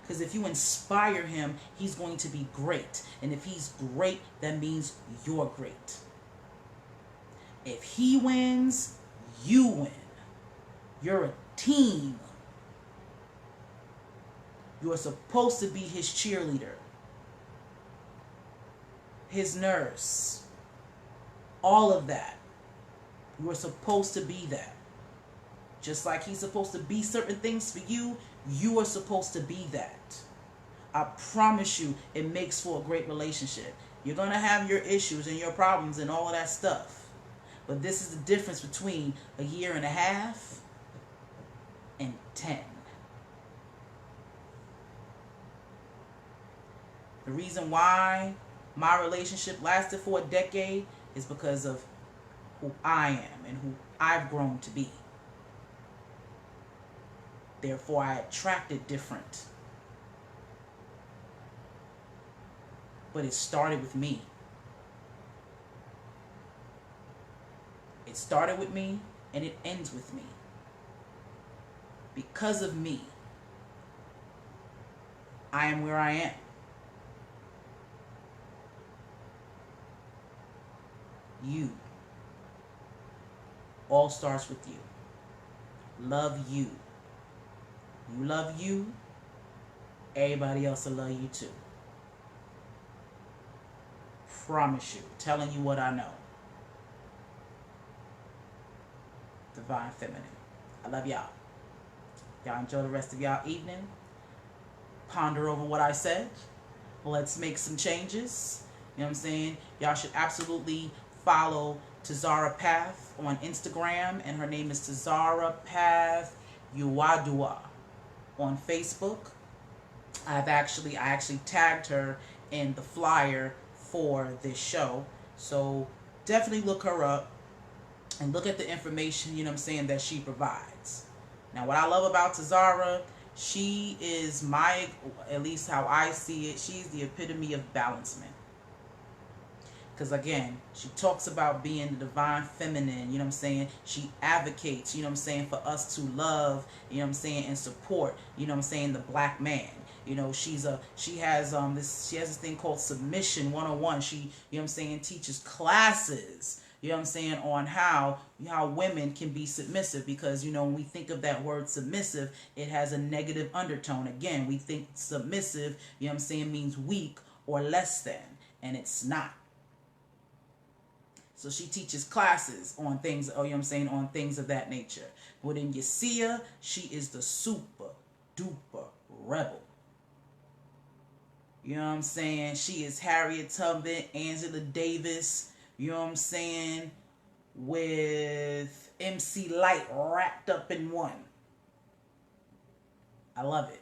Because if you inspire him, he's going to be great. And if he's great, that means you're great. If he wins, you win. You're a team. You're supposed to be his cheerleader, his nurse, all of that. You are supposed to be that. Just like he's supposed to be certain things for you, you are supposed to be that. I promise you, it makes for a great relationship. You're going to have your issues and your problems and all of that stuff. But this is the difference between a year and a half and 10. The reason why my relationship lasted for a decade is because of who I am and who I've grown to be. Therefore, I attracted different. But it started with me. It started with me and it ends with me. Because of me, I am where I am. You. All starts with you. Love you. You love you, everybody else will love you too. Promise you. Telling you what I know. Divine feminine. I love y'all. Y'all enjoy the rest of y'all evening. Ponder over what I said. Let's make some changes. You know what I'm saying? Y'all should absolutely follow Zara Path on Instagram, and her name is Zara Path Uwadua on Facebook. I actually tagged her in the flyer for this show, so definitely look her up and look at the information, you know what I'm saying, that she provides. Now, what I love about Zara, she is at least how I see it, she's the epitome of balancement. Because again, she talks about being the divine feminine, you know what I'm saying? She advocates, you know what I'm saying, for us to love, you know what I'm saying, and support, you know what I'm saying, the black man. You know, she has this thing called Submission 101. She, you know what I'm saying, teaches classes, you know what I'm saying, on how women can be submissive, because, you know, when we think of that word submissive, it has a negative undertone. Again, we think submissive, you know what I'm saying, means weak or less than. and it's not. So she teaches classes on things, or you know what I'm saying, on things of that nature. But when you see her, she is the super duper rebel. You know what I'm saying? She is Harriet Tubman, Angela Davis, you know what I'm saying, with MC Light wrapped up in one. I love it.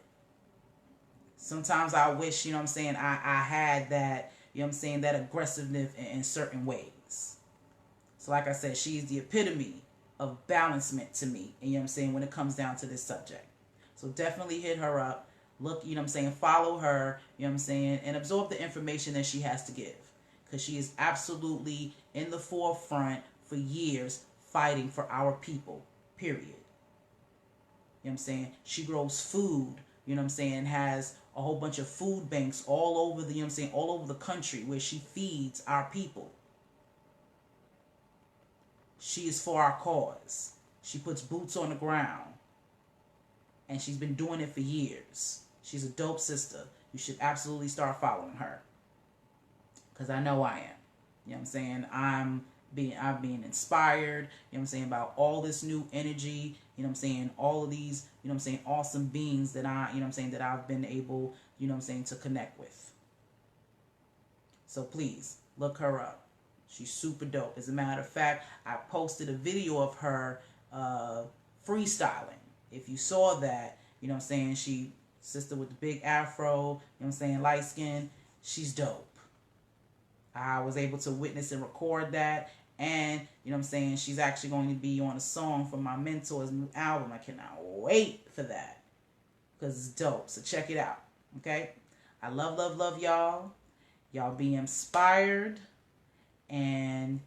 Sometimes I wish, you know what I'm saying, I had that, you know what I'm saying, that aggressiveness in certain ways. So like I said, she's the epitome of balancement to me, and you know what I'm saying, when it comes down to this subject. So definitely hit her up. Look, you know what I'm saying, follow her, you know what I'm saying, and absorb the information that she has to give. Because she is absolutely in the forefront for years fighting for our people, period. You know what I'm saying? She grows food, you know what I'm saying, has a whole bunch of food banks all over the, you know what I'm saying, all over the country where she feeds our people. She is for our cause. She puts boots on the ground. And she's been doing it for years. She's a dope sister. You should absolutely start following her. Because I know I am. You know what I'm saying? I'm being inspired, you know what I'm saying, about all this new energy, you know what I'm saying, all of these, you know what I'm saying, awesome beings that I, you know what I'm saying, that I've been able, you know what I'm saying, to connect with. So please, look her up. She's super dope. As a matter of fact, I posted a video of her freestyling. If you saw that, you know what I'm saying, she, sister with the big afro, you know what I'm saying, light skin, she's dope. I was able to witness and record that, and, you know what I'm saying, she's actually going to be on a song from my mentor's new album. I cannot wait for that, because it's dope. So check it out, okay? I love, love, love y'all. Y'all be inspired, and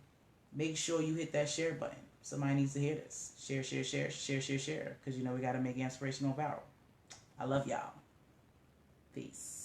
make sure you hit that share button. Somebody needs to hear this. Share, share, share, share, share, share. Because, you know, we got to make inspirational viral. I love y'all. Peace.